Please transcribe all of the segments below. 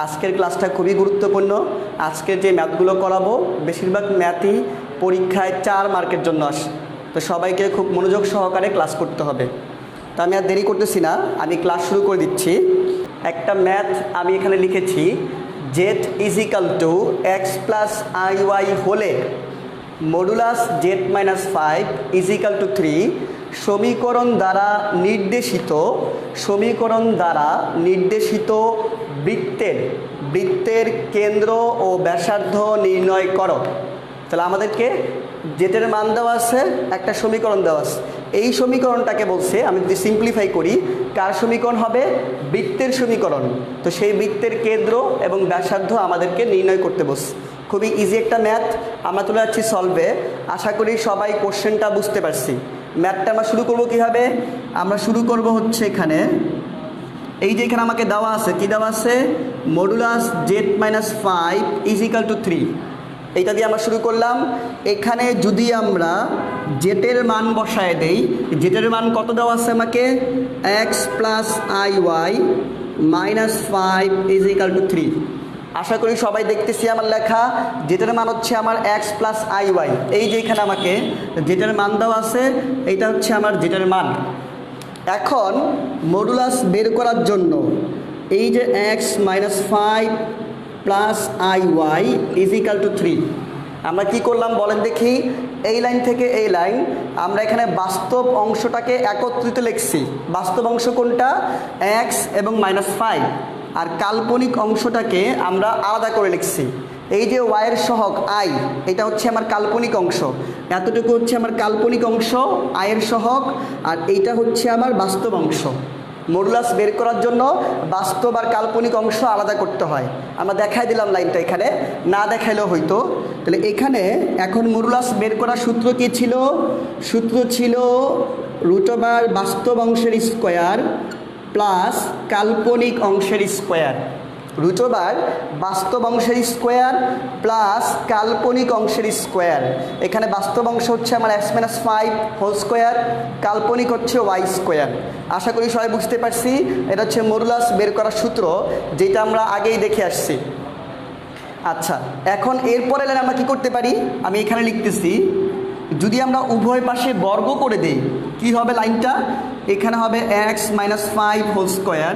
আজকের ক্লাসটা খুবই গুরুত্বপূর্ণ। আজকের যে ম্যাথগুলো করাবো বেশিরভাগ ম্যাথই পরীক্ষায় 4 মার্কের জন্য আসে, তো সবাইকে খুব মনোযোগ সহকারে ক্লাস করতে হবে। তো আমি আর দেরি করতেছি না, আমি ক্লাস শুরু করে দিচ্ছি। একটা ম্যাথ আমি এখানে লিখেছি, Z is equal to X plus I Y হলে modulus Z minus 5 is equal to 3 সমীকরণ দ্বারা নির্দেশিত বৃত্তের কেন্দ্র ও ব্যাসার্ধ নির্ণয় করো। তাহলে আমাদেরকে জেটের মান দেওয়া আছে, একটা সমীকরণ দেওয়া আছে। এই সমীকরণটাকে বলছে, আমি যদি সিম্পলিফাই করি, কার সমীকরণ হবে? বৃত্তের সমীকরণ। তো সেই বৃত্তের কেন্দ্র এবং ব্যাসার্ধ আমাদেরকে নির্ণয় করতে বলছে। খুবই ইজি একটা ম্যাথ, আমরা চলে যাচ্ছি সলভে। আশা করি সবাই কোশ্চেনটা বুঝতে পারছি। ম্যাথটা আমরা শুরু করব কীভাবে? আমরা শুরু করব হচ্ছে এখানে, এই যে এখানে আমাকে দেওয়া আছে, কি দেওয়া আছে? Modulus Z minus 5 is equal to 3। এইটা দিয়ে আমরা শুরু করলাম। এখানে যদি আমরা জেটের মান বসায় দেই, জেটের মান কত দেওয়া আছে আমাকে? X plus I y minus 5 is equal to 3। আশা করি সবাই দেখতেছি আমার লেখা। জেটের মান হচ্ছে আমার এক্স প্লাস আই ওয়াই। এই যে এখানে আমাকে জেটের মান দেওয়া আছে, এইটা হচ্ছে আমার জেটের মান। এখন মডুলাস বের করার জন্য এই যে x minus 5 plus I y is equal to 3, আমরা কি করলাম বলেন দেখি? এই লাইন থেকে এই লাইন আমরা এখানে বাস্তব অংশটাকে একত্রিত লিখছি। বাস্তব অংশ কোনটা? এক্স এবং মাইনাস 5। আর কাল্পনিক অংশটাকে আমরা আলাদা করে লিখছি। এই যে ওয়াইয়ের সহগ আই, এটা হচ্ছে আমার কাল্পনিক অংশ, এতটুকু হচ্ছে আমার কাল্পনিক অংশ আয়ের সহগ, আর এইটা হচ্ছে আমার বাস্তব অংশ। মডুলাস বের করার জন্য বাস্তব আর কাল্পনিক অংশ আলাদা করতে হয়। আমরা দেখাই দিলাম লাইনটা, এখানে না দেখাইলেও হইতো। তাহলে এখানে এখন মডুলাস বের করার সূত্র কী ছিল? সূত্র ছিল √, বাস্তব অংশের স্কোয়ার প্লাস কাল্পনিক অংশের স্কোয়ার। √, বাস্তব অংশের স্কোয়ার প্লাস কাল্পনিক অংশের স্কোয়ার। এখানে বাস্তব অংশ হচ্ছে আমার এক্স মাইনাস 5 হোল স্কোয়ার, কাল্পনিক হচ্ছে ওয়াই স্কোয়ার। আশা করি সবাই বুঝতে পারছি। এটা হচ্ছে মডুলাস বের করার সূত্র, যেটা আমরা আগেই দেখে আসছি। আচ্ছা, এখন এরপরে আমরা কি করতে পারি? আমি এখানে লিখতেছি, যদি আমরা উভয় পাশে বর্গ করে দিই, কি হবে লাইনটা? এখানে হবে x minus 5 whole square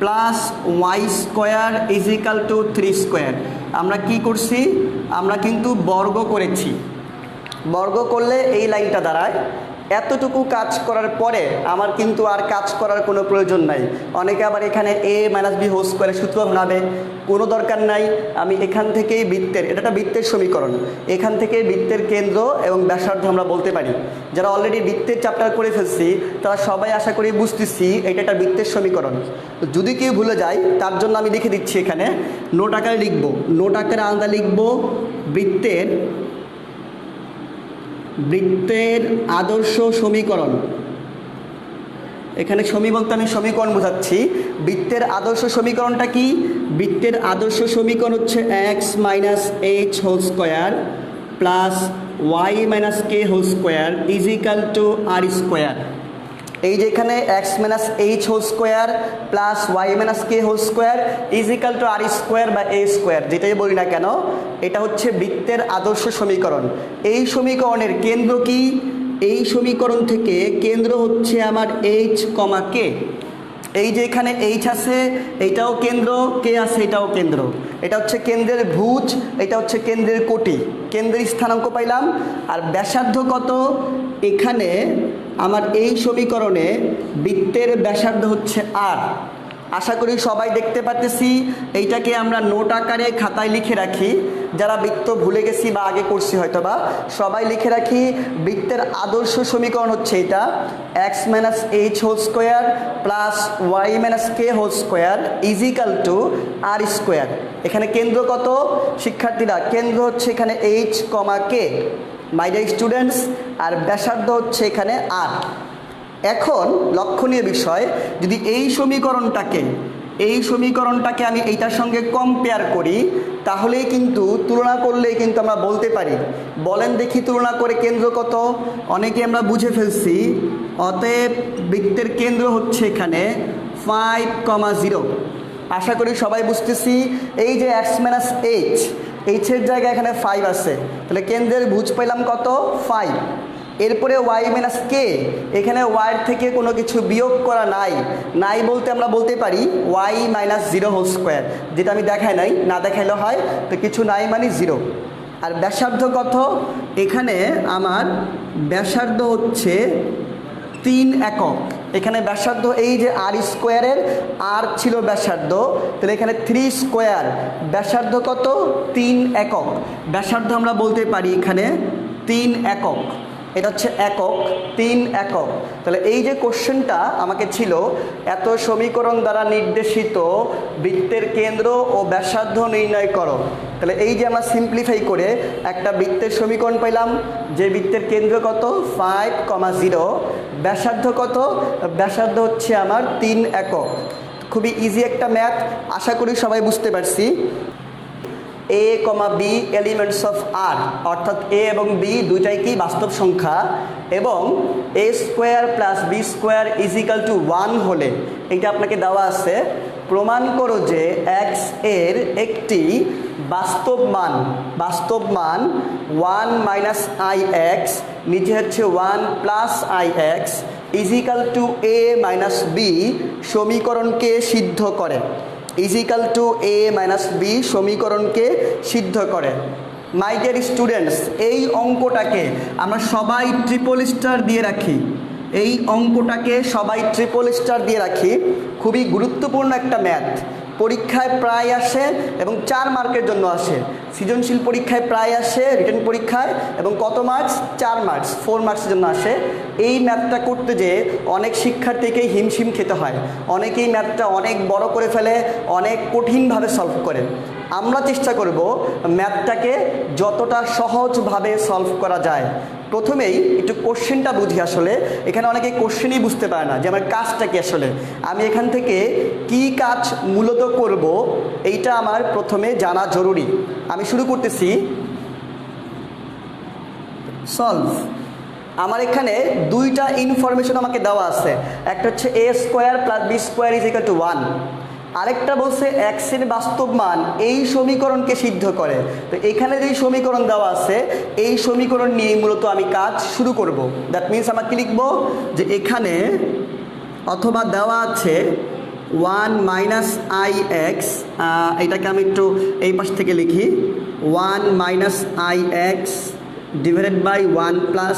plus y square is equal to 3 square. আমরা কি করছি? আমরা কিন্তু বর্গ করেছি। বর্গ করলে এই লাইনটা দাঁড়ায়। এতটুকু কাজ করার পরে আমার কিন্তু আর কাজ করার কোনো প্রয়োজন নাই। অনেকে আবার এখানে এ মাইনাস বি হোল স্কোয়ারের সূত্র ভাবে, কোনো দরকার নাই। আমি এখান থেকেই বৃত্তের, এটা একটা বৃত্তের সমীকরণ, এখান থেকে বৃত্তের কেন্দ্র এবং ব্যাসার্ধ আমরা বলতে পারি। যারা অলরেডি বৃত্তের চ্যাপ্টার করে ফেলছি তারা সবাই আশা করি বুঝতেছি এটা একটা বৃত্তের সমীকরণ। তো যদি কেউ ভুলে যায় তার জন্য আমি লিখে দিচ্ছি, এখানে নোট আকারে লিখবো, নোট আকারে আলাদা লিখবো বৃত্তের আদর্শ সমীকরণ। এখানে সমী বলতে আমি সমীকরণ বোঝাচ্ছি। বৃত্তের আদর্শ সমীকরণটা কি? বৃত্তের আদর্শ সমীকরণ হচ্ছে x minus H whole square plus Y minus K whole square is equal to R square. এই যে এখানে x minus H whole square plus Y minus K whole square is equal to R square বা a square, যেটাই বলি না কেন, এটা হচ্ছে বৃত্তের আদর্শ সমীকরণ। এই সমীকরণের কেন্দ্র কি? এই সমীকরণ থেকে কেন্দ্র হচ্ছে আমার এইচ কমা কে। এই যে এখানে এইচ আছে, এইটাও কেন্দ্র, কে আছে, এটাও কেন্দ্র। এটা হচ্ছে কেন্দ্রের ভুজ, এটা হচ্ছে কেন্দ্রের কোটি। কেন্দ্রের স্থানাঙ্ক পাইলাম। আর ব্যাসার্ধ কত? এখানে আমার এই সমীকরণে বৃত্তের ব্যাসার্ধ হচ্ছে আর। আশা করি সবাই দেখতে পাচ্ছি। এইটাকে আমরা নোট আকারে খাতায় লিখে রাখি, যারা বৃত্ত ভুলে গেছি বা আগে করছি হয়তো বা, সবাই লিখে রাখি বৃত্তের আদর্শ সমীকরণ হচ্ছে এটা X minus H whole square plus Y minus K whole square is equal to R square. এখানে কেন্দ্র কত শিক্ষার্থীরা? কেন্দ্র হচ্ছে এখানে H comma K, my dear students. আর ব্যাসার্ধ হচ্ছে এখানে আর। এখন লক্ষণীয় বিষয়, যদি এই সমীকরণটাকে আমি এইটার সঙ্গে কম্পেয়ার করি, তাহলেই কিন্তু তুলনা করলেই কিন্তু আমরা বলতে পারি। বলেন দেখি তুলনা করে কেন্দ্র কত? অনেকে আমরা বুঝে ফেলছি। অতএব বৃত্তের কেন্দ্র হচ্ছে এখানে 5,0। আশা করি সবাই বুঝতেছি। এই যে x মাইনাস এইচ, এইচের জায়গায় এখানে 5 আছে, তাহলে কেন্দ্রের ভুজ পেলাম কত 5। এরপরে y মাইনাস কে, এখানে y থেকে কোনো কিছু বিয়োগ করা নাই বলতে আমরা বলতে পারি y মাইনাস 0 হোল স্কোয়ার, যেটা আমি দেখাই নাই, না দেখাইলে হয়, তো কিছু নাই মানে 0। আর ব্যাসার্ধ কত, এখানে আমার ব্যাসার্ধ হচ্ছে 3 একক। এখানে ব্যাসার্ধ এই যে আর স্কোয়ারের আর ছিল ব্যাসার্ধ, তাহলে এখানে 3 স্কোয়ার, ব্যাসার্ধ কত 3 একক। ব্যাসার্ধ আমরা বলতে পারি এখানে 3 একক, এটা হচ্ছে একক, 3 একক। তাহলে এই যে কোশ্চেনটা আমাকে ছিল এত সমীকরণ দ্বারা নির্দেশিত বৃত্তের কেন্দ্র ও ব্যাসার্ধ নির্ণয় করো, তাহলে এই যে আমরা সিম্পলিফাই করে একটা বৃত্তের সমীকরণ পেলাম, যে বৃত্তের কেন্দ্র কত 5,0, ব্যাসার্ধ কত, ব্যাসার্ধ হচ্ছে আমার 3 একক। খুবই ইজি একটা ম্যাথ, আশা করি সবাই বুঝতে পারছি। a, b এলিমেন্টস অফ আর, অর্থাৎ a এবং b দুইটাই কি বাস্তব সংখ্যা, এবং a square plus b square is equal two 1 হলে, এটা আপনাকে দেওয়া আছে, প্রমাণ করো যে x এর একটি বাস্তব মান 1 মাইনাস ix, নিচে হচ্ছে 1 plus ix is equal to a minus b সমীকরণকে সিদ্ধ করে, is equal to a minus b সমীকরণকে সিদ্ধ করে। মাই ডিয়ার স্টুডেন্টস, এই অঙ্কটাকে আমরা সবাই ট্রিপল স্টার দিয়ে রাখি, এই অঙ্কটাকে সবাই ট্রিপল স্টার দিয়ে রাখি। খুবই গুরুত্বপূর্ণ একটা ম্যাথ, পরীক্ষায় প্রায় আসে এবং 4 মার্কের জন্য আসে। সৃজনশীল পরীক্ষায় প্রায় আসে, রিটেন পরীক্ষায়, এবং কত মার্কস 4 মার্কস, 4 মার্কসের জন্য আসে। এই ম্যাথটা করতে যেয়ে অনেক শিক্ষার্থীকেই হিমশিম খেতে হয়, অনেকেই ম্যাথটা অনেক বড় করে ফেলে, অনেক কঠিনভাবে সলভ করে। আমরা চেষ্টা করব ম্যাথটাকে যতটা সহজভাবে সলভ করা যায়। প্রথমেই একটু কোশ্চেনটা বুঝি, আসলে এখানে অনেকে কোশ্চেনই বুঝতে পারে না যে আমার কাজটা কি, আসলে আমি এখান থেকে কি কাজ মূলত করব, এইটা আমার প্রথমে জানা জরুরি। আমি শুরু করতেছি সলভ। আমার এখানে দুইটা ইনফরমেশন আমাকে দেওয়া আছে, একটা হচ্ছে a square plus b square is equal to 1, আরেকটা বলছে x এর বাস্তব মান এই সমীকরণকে সিদ্ধ করে। তো এখানে যে সমীকরণ দেওয়া আছে, এই সমীকরণ নিয়ে মূলত আমি কাজ শুরু করব। দ্যাট মিনস আমাকে লিখবো যে এখানে অথবা দেওয়া আছে 1 মাইনাস ix, এটাকে আমি একটু এই পাশ থেকে লিখি, 1 minus ix divided by 1 plus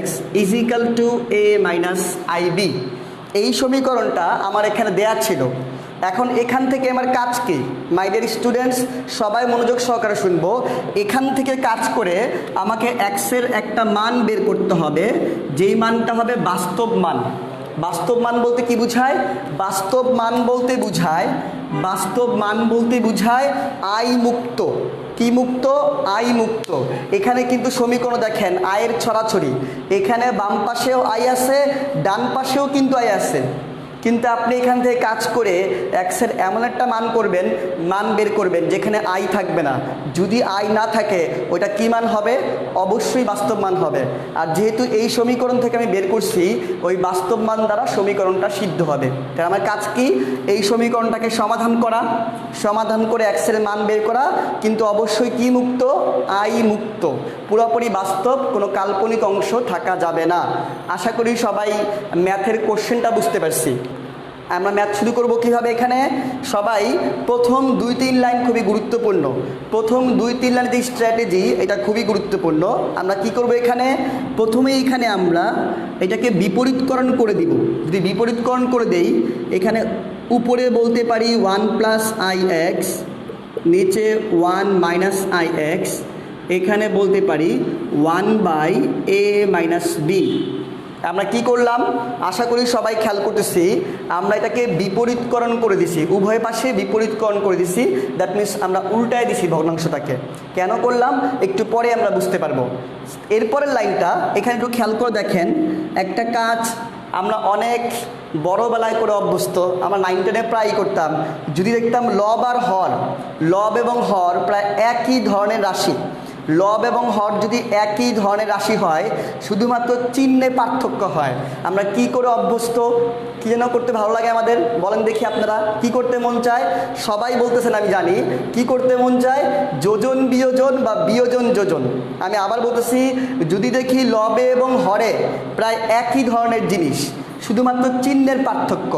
ix is equal to a minus ib। এই সমীকরণটা আমার এখানে দেয়া ছিল। এখন এখান থেকে আমার কাজ কি, মাই ডিয়ার স্টুডেন্টস সবাই মনোযোগ সহকারে শুনবো। এখান থেকে কাজ করে আমাকে x এর একটা মান বের করতে হবে, যেই মানটা হবে বাস্তব মান। বাস্তব মান বলতে কি বুঝায়, বাস্তব মান বলতে বুঝায় আই মুক্ত। কি মুক্ত, আই মুক্ত। এখানে কিন্তু সমীকরণ দেখেন আয়ের ছড়াছড়ি, এখানে বাম পাশেও আই আছে, ডান পাশেও কিন্তু আই আছে, কিন্তু আপনি এখান থেকে কাজ করে এক্সের এমন একটা মান বের করবেন যেখানে আই থাকবে না। যদি আই না থাকে ওইটা কি মান হবে, অবশ্যই বাস্তব মান হবে। আর যেহেতু এই সমীকরণ থেকে আমি বের করছি, ওই বাস্তব মান দ্বারা সমীকরণটা সিদ্ধ হবে। তাই আমার কাজ কি, এই সমীকরণটাকে সমাধান করে এক্সের মান বের করা, কিন্তু অবশ্যই কি মুক্ত, আই মুক্ত, পুরোপুরি বাস্তব, কোনো কাল্পনিক অংশ থাকা যাবে না। আশা করি সবাই ম্যাথের কোশ্চেনটা বুঝতে পারছি। আমরা ম্যাথ শুরু করব কিভাবে, এখানে সবাই প্রথম 2-3 লাইন খুবই গুরুত্বপূর্ণ। প্রথম 2-3 লাইনের যে স্ট্র্যাটেজি, এটা খুবই গুরুত্বপূর্ণ। আমরা কি করব, এখানে প্রথমেই এখানে আমরা এটাকে বিপরীতকরণ করে দিব। যদি বিপরীতকরণ করে দেই, এখানে উপরে বলতে পারি 1 প্লাস ix, নিচে 1 মাইনাস ix, এখানে বলতে পারি 1 বাই a মাইনাস b। আমরা কি করলাম, আশা করি সবাই খেয়াল করতেছি, আমরা এটাকে বিপরীতকরণ করে দিছি, উভয় পাশে বিপরীতকরণ করে দিছি। দ্যাট মিনস আমরা উল্টায় দিছি ভগ্নাংশটাকে। কেন করলাম একটু পরে আমরা বুঝতে পারবো। এরপরের লাইনটা এখানে একটু খেয়াল করে দেখেন, একটা কাজ আমরা অনেক বড়বেলায় করে অভ্যস্ত, আমরা 9-10 প্রায়ই করতাম। যদি দেখতাম লব আর হর, লব এবং হর প্রায় একই ধরনের রাশি, লব এবং হর যদি একই ধরনের রাশি হয়, শুধুমাত্র চিহ্নে পার্থক্য হয়, আমরা কি করে অভ্যস্ত? কী যেন করতে ভালো লাগে আমাদের, বলেন দেখি আপনারা কি করতে মন চায়? সবাই বলতেছেন আমি জানি, কি করতে মন চায়? যোজন বিয়োজন বা বিয়োজন যোজন। আমি আবার বলতেছি, যদি দেখি লবে এবং হরে প্রায় একই ধরনের জিনিস, শুধুমাত্র চিহ্নের পার্থক্য,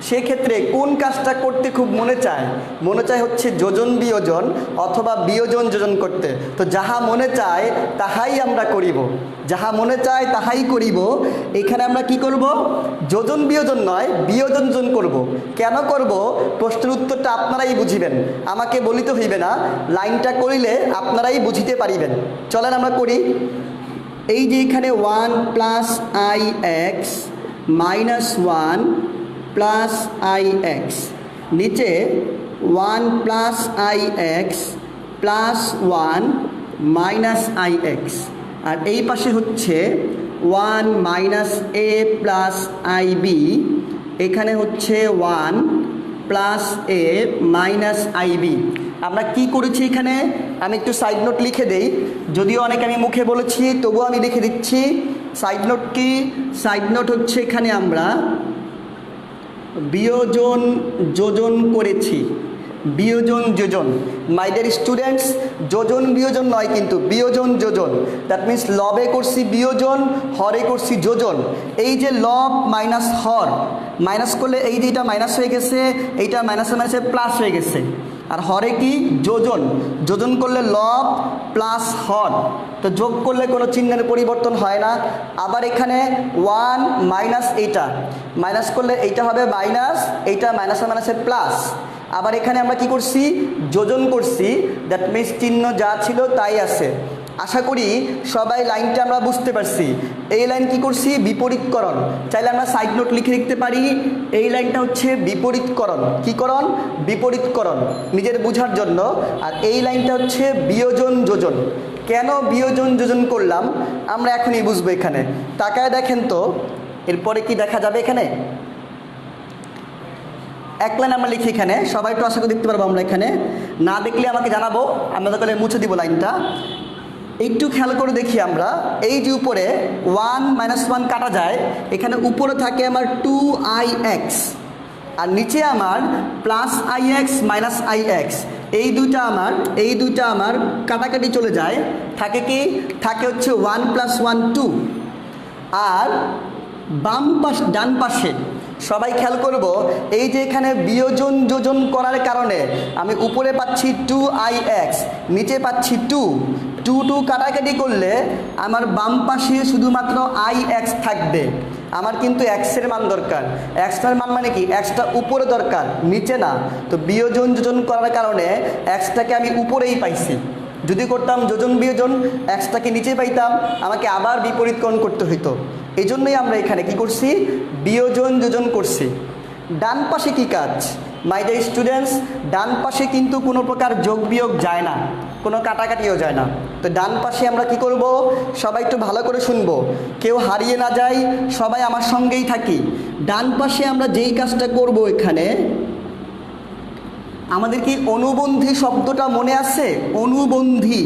সেক্ষেত্রে কোন কাজটা করতে খুব মনে চায়? মনে চায় হচ্ছে যোজন বিয়োজন অথবা বিয়োজন যোজন করতে। তো যাহা মনে চায় তাহাই আমরা করিব, যাহা মনে চায় তাহাই করিব। এখানে আমরা কি করব? যোজন বিয়োজন নয়, বিয়োজন যোজন করব। কেন করব? প্রশ্নের উত্তরটা আপনারাই বুঝিবেন, আমাকে বলিতে হইবে না, লাইনটা করিলে আপনারাই বুঝিতে পারিবেন। চলেন আমরা করি। এই যে এখানে 1 plus I X minus 1 plus I X, নিচে 1 plus I X plus 1 minus I X, আর এই পাশে হচ্ছে 1 minus A plus I B, এখানে হচ্ছে 1 plus A minus I B. আমরা কি করেছি এখানে? আমি একটু সাইড নোট লিখে দেই, যদিও অনেক আমি মুখে বলেছি তবুও আমি লিখে দিচ্ছি। সাইড নোট কি? সাইড নোট হচ্ছে এখানে আমরা বিয়োজন যোজন করেছি, বিয়োজন যোজন। মাই ডিয়ার স্টুডেন্টস, যোজন বিয়োজন নয় কিন্তু বিয়োজন যোজন। দ্যাট মিন্স লবে করছি বিয়োজন, হরে করছি যোজন। এই যে লব মাইনাস হর, মাইনাস করলে এই যে এটা মাইনাস হয়ে গেছে, এইটা মাইনাসে মাইনাসে প্লাস হয়ে গেছে। আর হরে কি? যোজন। যোজন করলে লব প্লাস হর, তো যোগ করলে কোনো চিহ্নের পরিবর্তন হয় না। আবার এখানে 1 মাইনাস এইটা, মাইনাস করলে এইটা হবে মাইনাস, এইটা মাইনাসে মাইনাসে প্লাস। আবার এখানে আমরা কি করছি? যোজন করছি, দ্যাট মিন্স চিহ্ন যা ছিল তাই আছে। আশা করি সবাই লাইনটা আমরা বুঝতে পারছি। এই লাইন কি করছি? বিপরীতকরণ। চাইলে আমরা সাইড নোট লিখে লিখতে পারি, এই লাইনটা হচ্ছে বিপরীতকরণ। কি করণ? বিপরীতকরণ, নিজের বোঝার জন্য। আর এই লাইনটা হচ্ছে বিয়োজন যোজন। কেন বিয়োজন যোজন করলাম আমরা এখনই বুঝবো। এখানে তাকায় দেখেন তো, এরপরে কি দেখা যাবে? এখানে এক লাইন আমরা লিখি, এখানে সবাই তো আশা করি দেখতে পারবো। আমরা এখানে না দেখলে আমাকে জানাবো, আমরা তাহলে মুছে দিব লাইনটা। একটু খেয়াল করে দেখি আমরা, এই যে উপরে 1 মাইনাস 1 কাটা যায়, এখানে উপরে থাকে আমার 2ix, আর নিচে আমার plus I X minus I x. এই দুইটা আমার কাটাকাটি চলে যায়, থাকে কি? থাকে হচ্ছে 1 প্লাস 1 2। আর বাম পাশ ডান পাশে সবাই খেয়াল করব, এই যে এখানে বিয়োজন যোজন করার কারণে আমি উপরে পাচ্ছি 2ix, নিচে পাচ্ছি 2 কাটাকাটি করলে আমার বাম পাশে শুধুমাত্র ix থাকবে। আমার কিন্তু এক্সের মান দরকার। এক্সটার মান মানে কি? এক্সটা উপরে দরকার, নিচে না। তো বিয়োজন যোজন করার কারণে এক্সটাকে আমি উপরেই পাইছি। যদি করতাম যোজন বিয়োজন, এক্সটাকে নিচে পাইতাম, আমাকে আবার বিপরীতকরণ করতে হইতো। এই জন্যই আমরা এখানে কি করছি? বিয়োজন যোজন করছি। ডান পাশে কি কাজ? মাই ডিয়ার স্টুডেন্টস, ডান পাশে কিন্তু কোনো প্রকার যোগ বিয়োগ যায় না, কোনো কাটাকাটিও যায় না। তো ডান পাশে আমরা কি করব? সবাই একটু ভালো করে শুনবো, কেউ হারিয়ে না যায়, সবাই আমার সঙ্গেই থাকি। ডান পাশে আমরা যেই কাজটা করব, এখানে আমাদের কি অনুবন্ধী শব্দটা মনে আছে? অনুবন্ধী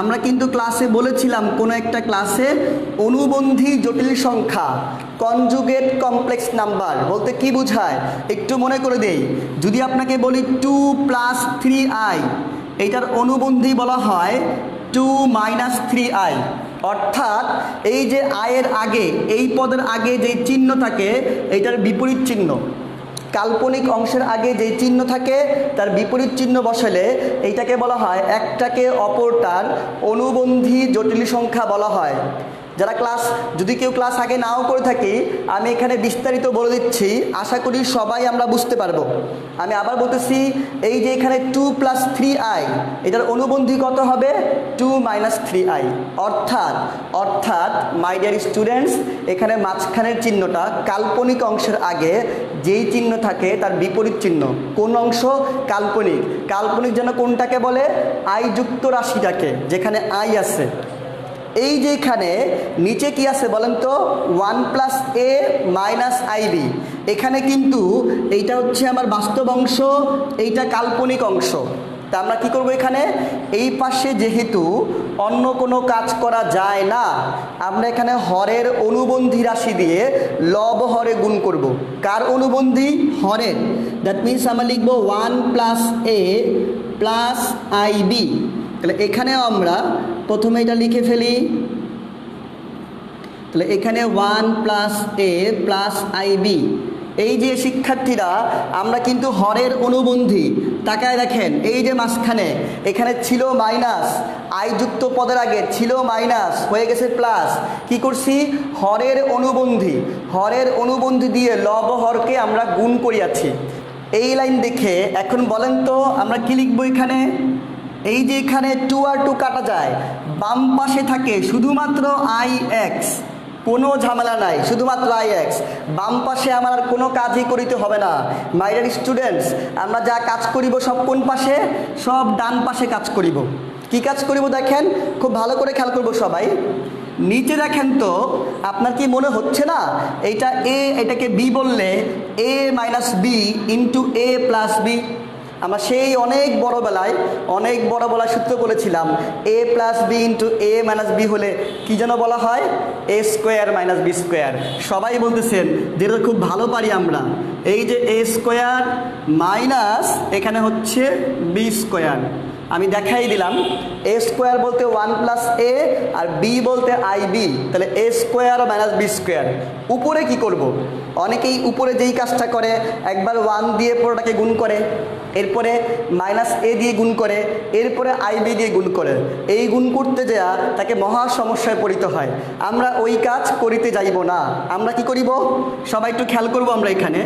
আমরা কিন্তু ক্লাসে বলেছিলাম, কোনো একটা ক্লাসে, অনুবন্ধী জটিল সংখ্যা, কনজুগেট কমপ্লেক্স নাম্বার বলতে কি বোঝায় একটু মনে করে দেই। যদি আপনাকে বলি 2 প্লাস 3i, এইটার অনুবন্ধী বলা হয় 2 মাইনাস 3i। অর্থাৎ এই যে আয়ের আগে, এই পদের আগে যেই চিহ্ন থাকে, এইটার বিপরীত চিহ্ন। কাল্পনিক অংশের আগে যেই চিহ্ন থাকে তার বিপরীত চিহ্ন বসালে এইটাকে বলা হয়, একটাকে অপরটার অনুবন্ধী জটিল সংখ্যা বলা হয়। যারা যদি কেউ ক্লাস আগে নাও করে থাকি, আমি এখানে বিস্তারিত বলে দিচ্ছি, আশা করি সবাই আমরা বুঝতে পারবো। আমি আবার বলতেছি, এই যে এখানে 2 প্লাস 3i, এটার অনুবন্ধী কত হবে? 2 মাইনাস 3i। অর্থাৎ মাই ডিয়ার স্টুডেন্টস, এখানে মাঝখানের চিহ্নটা কাল্পনিক অংশের আগে যেই চিহ্ন থাকে তার বিপরীত চিহ্ন। কোন অংশ? কাল্পনিক। কাল্পনিক যেন কোনটাকে বলে? আই যুক্ত রাশিটাকে, যেখানে আই আছে। এই যে এখানে নিচে কি আছে বলেন তো? 1 প্লাস এ মাইনাস আইবি। এখানে কিন্তু এইটা হচ্ছে আমার বাস্তব অংশ, এইটা কাল্পনিক অংশ। তা আমরা কি করব এখানে, এই পাশে যেহেতু অন্য কোনো কাজ করা যায় না, আমরা এখানে হরের অনুবন্ধী রাশি দিয়ে লব হরে গুণ করব। কার অনুবন্ধী? হরের। দ্যাট মিনস আমরা লিখব 1 plus a plus I b. তাহলে এখানেও আমরা প্রথমে এটা লিখে ফেলি। তাহলে এখানে 1 plus a plus I b. এই যে শিক্ষার্থীরা, আমরা কিন্তু হরের অনুবন্ধী, তাকায় দেখেন এই যে মাঝখানে এখানে ছিল মাইনাস, আই যুক্ত পদের আগে ছিল মাইনাস, হয়ে গেছে প্লাস। কি করছি? হরের অনুবন্ধী, হরের অনুবন্ধী দিয়ে লব হরকে আমরা গুণ করিয়াছি। এই লাইন দেখে এখন বলেন তো আমরা কি লিখবো এখানে? এই যে এখানে 2 আর 2 কাটা যায়, বাম পাশে থাকে শুধুমাত্র আই এক্স, কোনো ঝামেলা নাই, শুধুমাত্র আই এক্স। বাম পাশে আমার আর কোনো কাজই করিতে হবে না। মাই ডিয়ার স্টুডেন্টস, আমরা যা কাজ করিব সব কোন পাশে? সব ডান পাশে কাজ করিব। কি কাজ করিব দেখেন, খুব ভালো করে খেয়াল করব সবাই। নিচে দেখেন তো, আপনার কি মনে হচ্ছে না এইটা এ, এটাকে বি বললে এ minus B into A plus B? আমরা সেই অনেক বড়বেলায় সূত্র বলেছিলাম, এ plus b into a minus B হলে কী যেন বলা হয়? এ স্কোয়ার মাইনাস বি স্কোয়ার। সবাই বলতেছেন যেটা খুব ভালো পারি আমরা। এই যে এ স্কোয়ার মাইনাস এখানে হচ্ছে বি স্কোয়ার, আমি দেখাই দিলাম। এ স্কোয়ার বলতে 1 প্লাস এ আর বি বলতে আই বি। তাহলে এ স্কোয়ার মাইনাস বি স্কোয়ার। উপরে কি করব? অনেকেই উপরে যেই কাজটা করে, একবার 1 দিয়ে পুরোটাকে গুণ করে, এরপরে মাইনাস এ দিয়ে গুণ করে, এরপরে আই বি দিয়ে গুণ করে। এই গুণ করতে যাওয়া তাকে মহা সমস্যায় পড়িতে হয়। আমরা ওই কাজ করিতে যাইব না। আমরা কি করিব? সবাই একটু খেয়াল করব আমরা এখানে।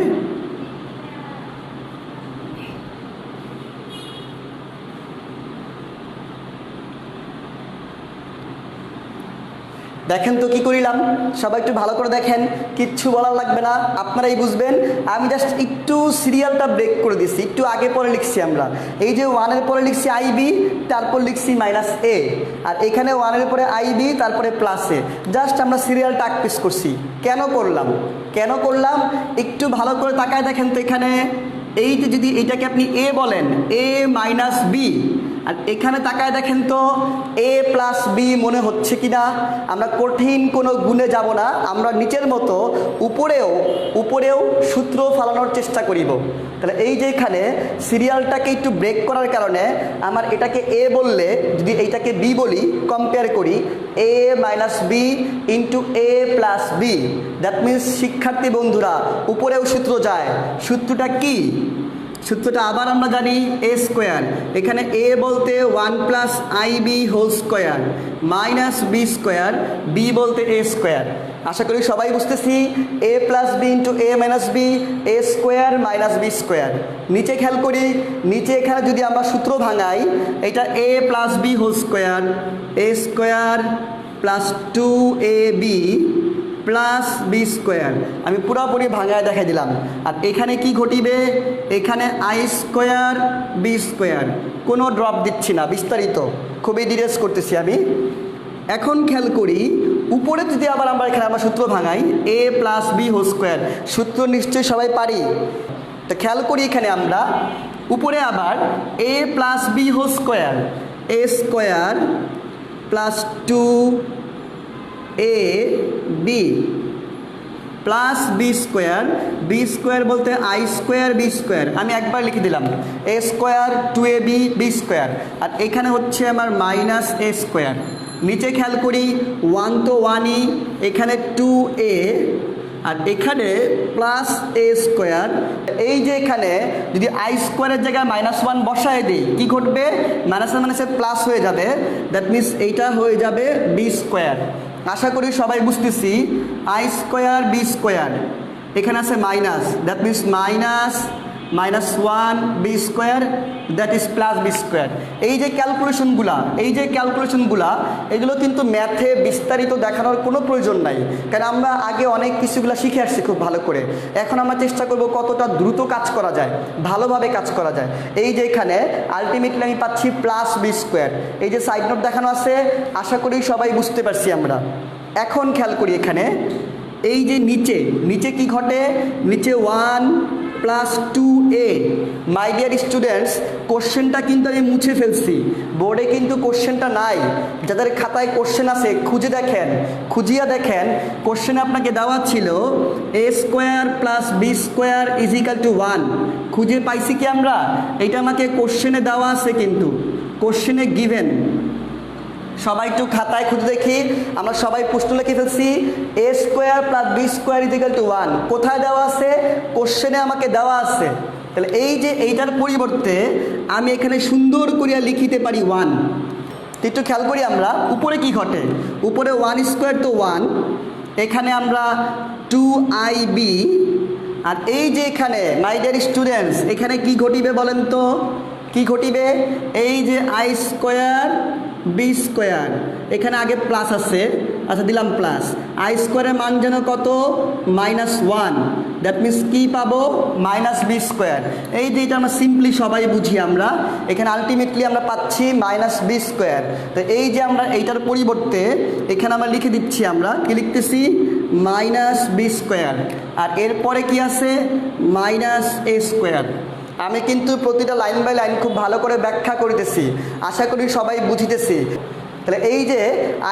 দেখেন তো কি করিলাম, সবাই একটু ভালো করে দেখেন, কিচ্ছু বলার লাগবে না, আপনারাই বুঝবেন। আমি জাস্ট একটু সিরিয়ালটা ব্রেক করে দিচ্ছি, একটু আগে পরে লিখছি আমরা। এই যে 1-এর পরে লিখছি আই বি, তারপর লিখছি মাইনাস এ, আর এখানে 1-এর পরে আই বি, তারপরে প্লাস এ। জাস্ট আমরা সিরিয়ালটা আকপিস করছি। কেন করলাম একটু ভালো করে তাকায় দেখেন তো। এখানে এই যে যদি এটাকে আপনি এ বলেন, এ মাইনাস বি, আর এখানে তাকায় দেখেন তো এ প্লাস বি মনে হচ্ছে কি না? আমরা কঠিন কোনো গুণে যাব না, আমরা নিচের মতো উপরেও সূত্র ফালানোর চেষ্টা করিব। তাহলে এই যে এখানে সিরিয়ালটাকে একটু ব্রেক করার কারণে আমার এটাকে এ বললে, যদি এইটাকে বি বলি, কম্পেয়ার করি, A minus B into A plus B. That means শিক্ষার্থী বন্ধুরা, উপরেও সূত্র যায়। সূত্রটা কি? সূত্রটা আবার আমরা জানি, এ স্কোয়ার। এখানে এ বলতে 1 plus I b whole square minus b square, b বলতে এ স্কোয়ার। আশা করি সবাই বুঝতেছি। A plus b into a minus b, a square minus b square. নিচে খেয়াল করি, নিচে এখানে যদি আমরা সূত্র ভাঙাই, এটা A plus B whole square, A square plus 2ab plus B square. আমি পুরোপুরি ভাঙায় দেখাই দিলাম। আর এখানে কি ঘটিবে? এখানে আই স্কোয়ার বি স্কোয়ার। কোনো ড্রপ দিচ্ছি না, বিস্তারিত খুবই ডিটেলস করতেছি আমি। এখন খেয়াল করি, উপরে যদি আবার আমরা এখানে আমরা সূত্র ভাঙাই, এ প্লাস বি হোল স্কোয়ার। সূত্র নিশ্চয়ই সবাই পারি। তো খেয়াল করি এখানে আমরা উপরে আবার A plus B whole square, A square plus 2a B plus B square. B square বলতে আই স্কোয়ার বি স্কোয়ার। আমি একবার লিখে দিলাম A square 2ab B square. আর এখানে হচ্ছে আমার মাইনাস এ স্কোয়ার। নিচে খেয়াল করি, 1 তো 1ই, এখানে 2a, আর এখানে প্লাস এ স্কোয়ার। এই যে এখানে যদি আই স্কোয়ারের জায়গায় -1 বসায় দিই, কি ঘটবে? মাইনাসে প্লাস হয়ে যাবে। দ্যাট মিনস এইটা হয়ে যাবে বি স্কোয়ার। আশা করি সবাই বুঝতেছি। আই স্কোয়ার বি স্কোয়ার, এখানে আছে minus, that means -1 b square, that is plus B square. এই যে ক্যালকুলেশনগুলা এগুলো কিন্তু ম্যাথে বিস্তারিত দেখানোর কোনো প্রয়োজন নাই, কারণ আমরা আগে অনেক কিছুগুলো শিখে আসছি খুব ভালো করে। এখন আমরা চেষ্টা করব কতটা দ্রুত কাজ করা যায়, ভালোভাবে কাজ করা যায়। এই যে এখানে আলটিমেটলি আমি পাচ্ছি প্লাস বি স্কোয়ার। এই যে সাইড নোট দেখানো আছে, আশা করি সবাই বুঝতে পারছি আমরা। এখন খেয়াল করি এখানে এই যে নিচে কি ঘটে? নিচে 1 প্লাস 2a। মাই ডিয়ার স্টুডেন্টস, কোশ্চেনটা কিন্তু আমি মুছে ফেলছি, বোর্ডে কিন্তু কোশ্চেনটা নাই। যাদের খাতায় কোশ্চেন আছে খুঁজিয়া দেখেন কোশ্চেনে আপনাকে দেওয়া ছিল a square plus b square is equal two 1। খুঁজে পাইছি কি আমরা? এটা আমাকে কোশ্চেনে দেওয়া আছে, কিন্তু কোশ্চেনে গিভেন। সবাই একটু খাতায় খুঁজে দেখি, আমরা সবাই প্রশ্ন লিখে ফেলছি a square plus b square is equal two 1। কোথায় দেওয়া আছে? কোশ্চেনে আমাকে দেওয়া আছে। তাহলে এই যে এইটার পরিবর্তে আমি এখানে সুন্দর করিয়া লিখিতে পারি 1। তো একটু খেয়াল করি আমরা উপরে কি ঘটে। উপরে 1 স্কোয়ার তো 1, এখানে আমরা 2ib, আর এই যে এখানে মাই ডিয়ার স্টুডেন্টস এখানে কি ঘটিবে বলেন তো? কি ঘটিবে? এই যে আই স্কোয়ার বি স্কোয়ার, এখানে আগে প্লাস আছে, আচ্ছা দিলাম প্লাস। আই স্কোয়ারের মান যেন কত? -1। দ্যাট মিনস কি পাবো? -b square. এই যে এটা আমরা সিম্পলি সবাই বুঝি, আমরা এখানে আলটিমেটলি আমরা পাচ্ছি -b স্কোয়ার। তো এই যে আমরা এইটার পরিবর্তে এখানে আমরা লিখে দিচ্ছি, আমরা কি লিখতেছি? -b স্কোয়ার, আর এরপরে কি আছে? -a square. আমি কিন্তু প্রতিটা লাইন বাই লাইন খুব ভালো করে ব্যাখ্যা করিতেছি, আশা করি সবাই বুঝিতেছি। তাহলে এই যে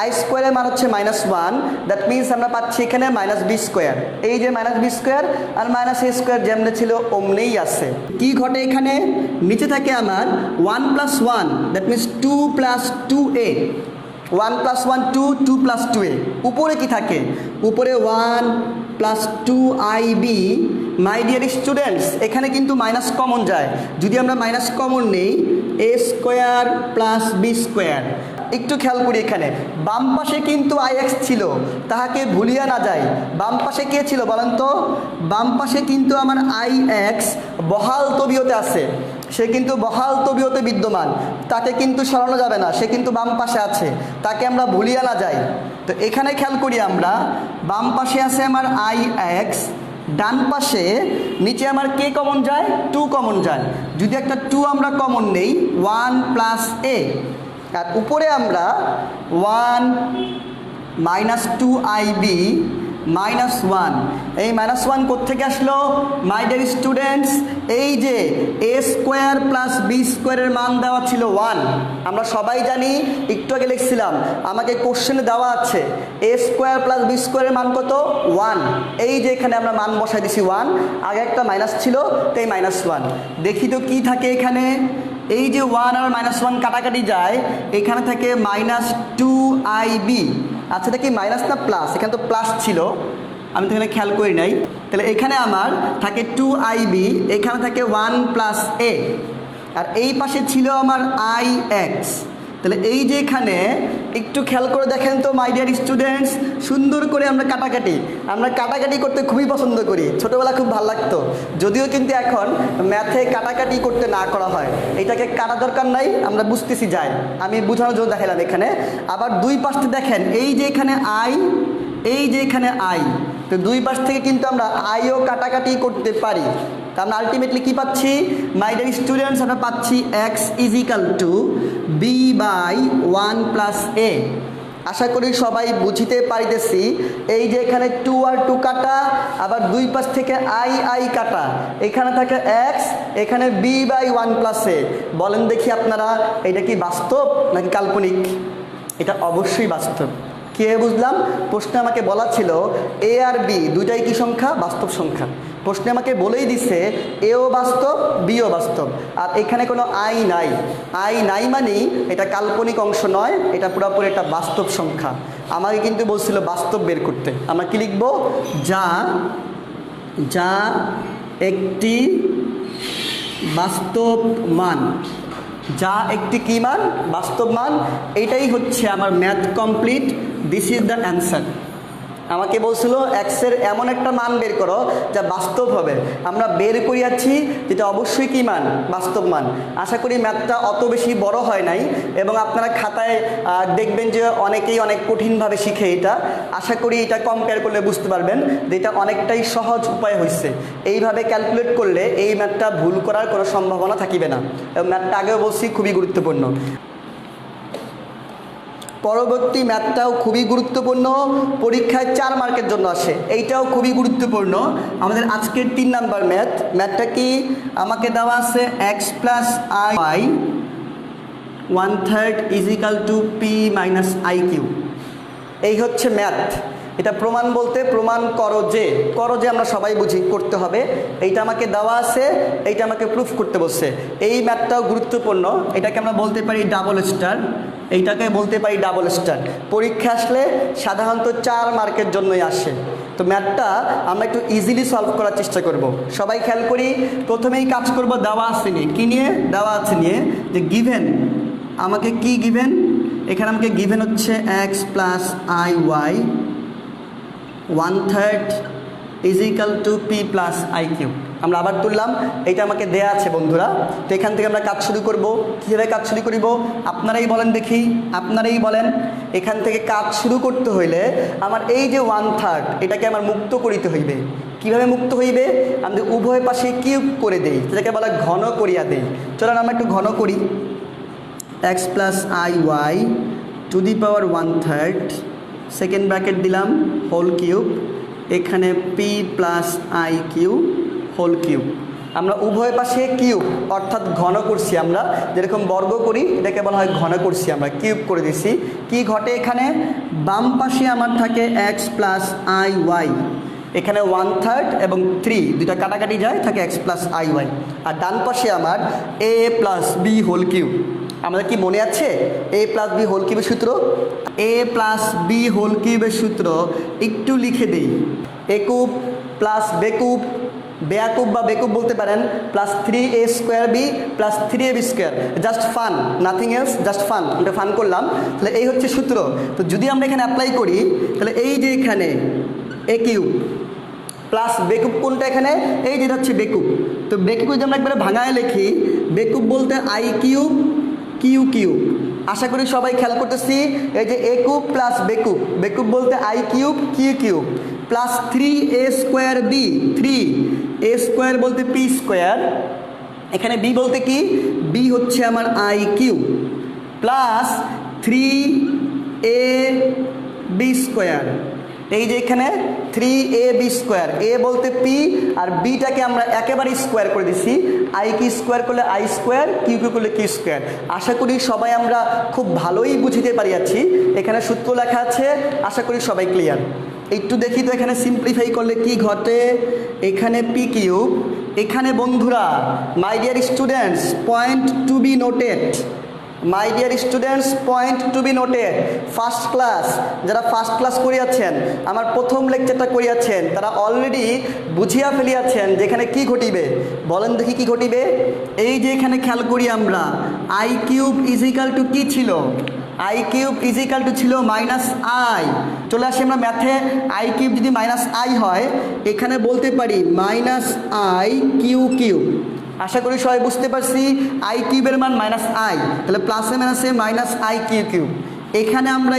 আই স্কোয়ারের মান হচ্ছে -1, দ্যাট মিনস আমরা পাচ্ছি এখানে -b স্কোয়ার। এই যে -b স্কোয়ার আর -a স্কোয়ার যেমনি ছিল অমনেই আছে। কি ঘটে এখানে? নিচে থাকে আমার 1 + 1, দ্যাট মিনস 2 + 2a। 1 + 1 2, 2 + 2a। উপরে কি থাকে? উপরে 1 + 2ib। মাই ডিয়ার স্টুডেন্টস, এখানে কিন্তু মাইনাস কমন যায়। যদি আমরা মাইনাস কমন নেই, a square plus b square. একটু খেয়াল করি, এখানে বাম পাশে কিন্তু ix ছিল, তাহাকে ভুলিয়া না যায়। বাম পাশে কে ছিল বলেন তো? বাম পাশে কিন্তু আমার ix বহাল তবিয়তে আছে, সে কিন্তু বহাল তবিয়তে বিদ্যমান, তাকে কিন্তু সরানো যাবে না, সে কিন্তু বাম পাশে আছে, তাকে আমরা ভুলিয়া না যাই। তো এখানে খেয়াল করি আমরা, বাম পাশে আছে আমার ix, ডান পাশে নিচে আমার কে কমন যায়? 2 কমন যায়। যদি একটা 2 আমরা কমন নেই, 1 + a, আর উপরে আমরা 1 - 2ib -1। এই -1 কোত্থেকে আসলো মাই ডিয়ার স্টুডেন্টস? এই যে a স্কোয়ার প্লাস b স্কোয়ারের মান দেওয়া ছিল 1। আমরা সবাই জানি, একটু আগে লিখছিলাম, আমাকে কোশ্চেনে দেওয়া আছে a স্কোয়ার প্লাস b স্কোয়ারের মান কত? 1। এই যে এখানে আমরা মান বসাই দিছি 1, আগে একটা মাইনাস ছিল, তাই -1। দেখি তো কি থাকে এখানে। এই যে 1 আর -1 কাটাকাটি যায়, এখানে থাকে -2ib। আচ্ছা, এটা কি মাইনাস না প্লাস? এখানে তো প্লাস ছিল, আমি তো এখানে খেয়াল করি নাই। তাহলে এখানে আমার থাকে 2ib, এখানে থাকে 1 + a, আর এই পাশে ছিল আমার ix। তাহলে এই যে এখানে একটু খেয়াল করে দেখেন তো মাই ডিয়ার স্টুডেন্টস, সুন্দর করে আমরা কাটাকাটি করতে খুবই পছন্দ করি, ছোটোবেলা খুব ভালো লাগতো। যদিও কিন্তু এখন ম্যাথে কাটাকাটি করতে না করা হয়, এটাকে কাটা দরকার নাই, আমরা বুঝতেছি যাই, আমি বোঝানোর জন্য দেখালাম এখানে। আবার দুই পাশে দেখেন, এই যে এখানে i, এই যে এখানে i, তো দুই পাশ থেকে কিন্তু আমরা আইও কাটাকাটি করতে পারি। তা আমরা আলটিমেটলি কী পাচ্ছি মাই ডিয়ার স্টুডেন্টস? আমরা পাচ্ছি x = b/1 + a। আশা করি সবাই বুঝিতে পারিতেছি। এই যে এখানে 2 আর 2 কাটা, আবার দুই পাশ থেকে i কাটা, এখানে থাকে x, এখানে b/1 + a। বলেন দেখি আপনারা, এটা কি বাস্তব নাকি কাল্পনিক? এটা অবশ্যই বাস্তব। কে বুঝলাম? প্রশ্নে আমাকে বলা ছিল a আর b দুইটাই কি সংখ্যা? বাস্তব সংখ্যা। প্রশ্নে আমাকে বলেই দিছে এও বাস্তব, বিও বাস্তব, আর এখানে কোনো আই নাই মানেই এটা কাল্পনিক অংশ নয়, এটা পুরোপুরি একটা বাস্তব সংখ্যা। আমাকে কিন্তু বলছিল বাস্তব বের করতে। আমরা কি লিখব? যা একটি বাস্তব মান। যা একটি কি মান? বাস্তব মান। এইটাই হচ্ছে আমার math complete. This is the answer. আমাকে বলছিল এক্সের এমন একটা মান বের করো যা বাস্তব হবে। আমরা বের করিয়াছি যেটা অবশ্যই কি মান? বাস্তব মান। আশা করি ম্যাথটা অত বেশি বড় হয় নাই, এবং আপনারা খাতায় দেখবেন যে অনেকেই অনেক কঠিনভাবে শিখে এটা। আশা করি এটা কম্পেয়ার করলে বুঝতে পারবেন যে এটা অনেকটাই সহজ উপায় হয়েছে। এইভাবে ক্যালকুলেট করলে এই ম্যাথটা ভুল করার কোনো সম্ভাবনা থাকিবে না, এবং ম্যাথটা আগেও বলছি খুবই গুরুত্বপূর্ণ। পরবর্তী ম্যাথটাও খুবই গুরুত্বপূর্ণ, পরীক্ষায় 4 মার্কের জন্য আসে, এইটাও খুবই গুরুত্বপূর্ণ। আমাদের আজকের 3 নাম্বার ম্যাথটা কি আমাকে দেওয়া আছে x plus I y 1/3 is equal to p minus i q. এই হচ্ছে ম্যাথ। এটা প্রমাণ বলতে প্রমাণ করো যে আমরা সবাই বুঝি করতে হবে। এইটা আমাকে দেওয়া আছে, এইটা আমাকে প্রুফ করতে বলছে। এই ম্যাথটাও গুরুত্বপূর্ণ, এটাকে আমরা বলতে পারি ডাবল স্টার, এইটাকে বলতে পারি ডাবল স্টার। পরীক্ষা আসলে সাধারণত 4 মার্কের জন্যই আসে। তো ম্যাথটা আমরা একটু ইজিলি সলভ করার চেষ্টা করব। সবাই খেয়াল করি, প্রথমেই কাজ করব দেওয়া আছে নিয়ে। কী নিয়ে দেওয়া আছে নিয়ে? যে গিভেন আমাকে কি গিভেন, এখানে আমাকে গিভেন হচ্ছে x plus I y 1/3 is equal to p plus i q. আমরা আবার তুললাম, এইটা আমাকে দেয়া আছে বন্ধুরা। তো এখান থেকে আমরা কাজ শুরু করব। কীভাবে কাজ শুরু করিব আপনারাই বলেন দেখি, আপনারাই বলেন। এখান থেকে কাজ শুরু করতে হইলে আমার এই যে 1/3 এটাকে আমার মুক্ত করিতে হইবে। কিভাবে মুক্ত হইবে? আমি উভয় পাশে কিউব করে দেই, যেটাকে বলা ঘন করিয়া দেই। চলেন আমরা একটু ঘন করি। X plus I y to the power 1/3 second bracket দিলাম হোল কিউব, এখানে p plus i q whole cube. আমরা উভয় পাশে কিউব অর্থাৎ ঘন করছি। আমরা যেরকম বর্গ করি এটাকে বলা হয় ঘন করছি, আমরা কিউব করে দিছি। কি ঘটে এখানে? বাম পাশে আমার থাকে এক্স প্লাস আই ওয়াই, এখানে 1/3 এবং 3 দুইটা কাটাকাটি যায়, থাকে এক্স প্লাস আই ওয়াই। আর ডান পাশে আমার এ প্লাস বি হোল কিউব। আমাদের কি মনে আছে এ প্লাস বি হোল কিউবের সূত্র? এ প্লাস বি হোল কিউবের সূত্র একটু লিখে দেই। A cube plus b cube, বেয়াকুব বা বেকুব বলতে পারেন, plus 3a square b plus 3ab square. Just fun, nothing else, just fun. এটা ফান করলাম। তাহলে এই হচ্ছে সূত্র। তো যদি আমরা এখানে অ্যাপ্লাই করি তাহলে এই যে এখানে এ কিউব প্লাস বেকুব কোনটা? এখানে এই যেটা হচ্ছে বেকুব। তো বেকুব যদি আমরা একবারে ভাঙায় লিখি, বেকুব বলতে আই কিউব কিউ কিউব। আশা করি সবাই খেয়াল করতেছি। এই যে এ কিউব প্লাস বেকুব, বেকুব বলতে i cube Q cube plus 3a square b, 3a square বলতে পি স্কোয়ার, এখানে বি বলতে কি? বি হচ্ছে আমার I Q plus 3ab square. এই যে এখানে 3ab স্কোয়ার, এ বলতে পি আর বিটাকে আমরা একেবারে স্কোয়ার করে দিছি। আই কি স্কোয়ার করলে আই স্কোয়ার, কিউ কিউ করলে কিউ স্কোয়ার। আশা করি সবাই আমরা খুব ভালোই বুঝিতে পারিয়াছি। এখানে সূত্র লেখা আছে, আশা করি সবাই ক্লিয়ার। একটু দেখি তো এখানে সিম্পলিফাই করলে কি ঘটে। এখানে পি কিউব, এখানে বন্ধুরা my dear students point to be noted, my dear students point to be noted. First class যারা ফার্স্ট ক্লাস করিয়াছেন, আমার প্রথম লেকচারটা করিয়াছেন, তারা অলরেডি বুঝিয়া ফেলিয়াছেন যেখানে কি ঘটিবে। বলেন দেখি কি ঘটিবে। এই যে এখানে খেয়াল করি আমরা, আই কিউব ইজিক্যাল টু কি ছিল? আই কিউব ইজিক্যাল টু ছিল মাইনাস আই। চলে আসি আমরা ম্যাথে। আই কিউব যদি মাইনাস আই হয়, এখানে বলতে পারি মাইনাস আই কিউ কিউব। আশা করি সবাই বুঝতে পারছি। আই কিউবের মান মাইনাস আই, তাহলে প্লাসে মাইনাসে মাইনাস আই কিউ কিউব। এখানে আমরা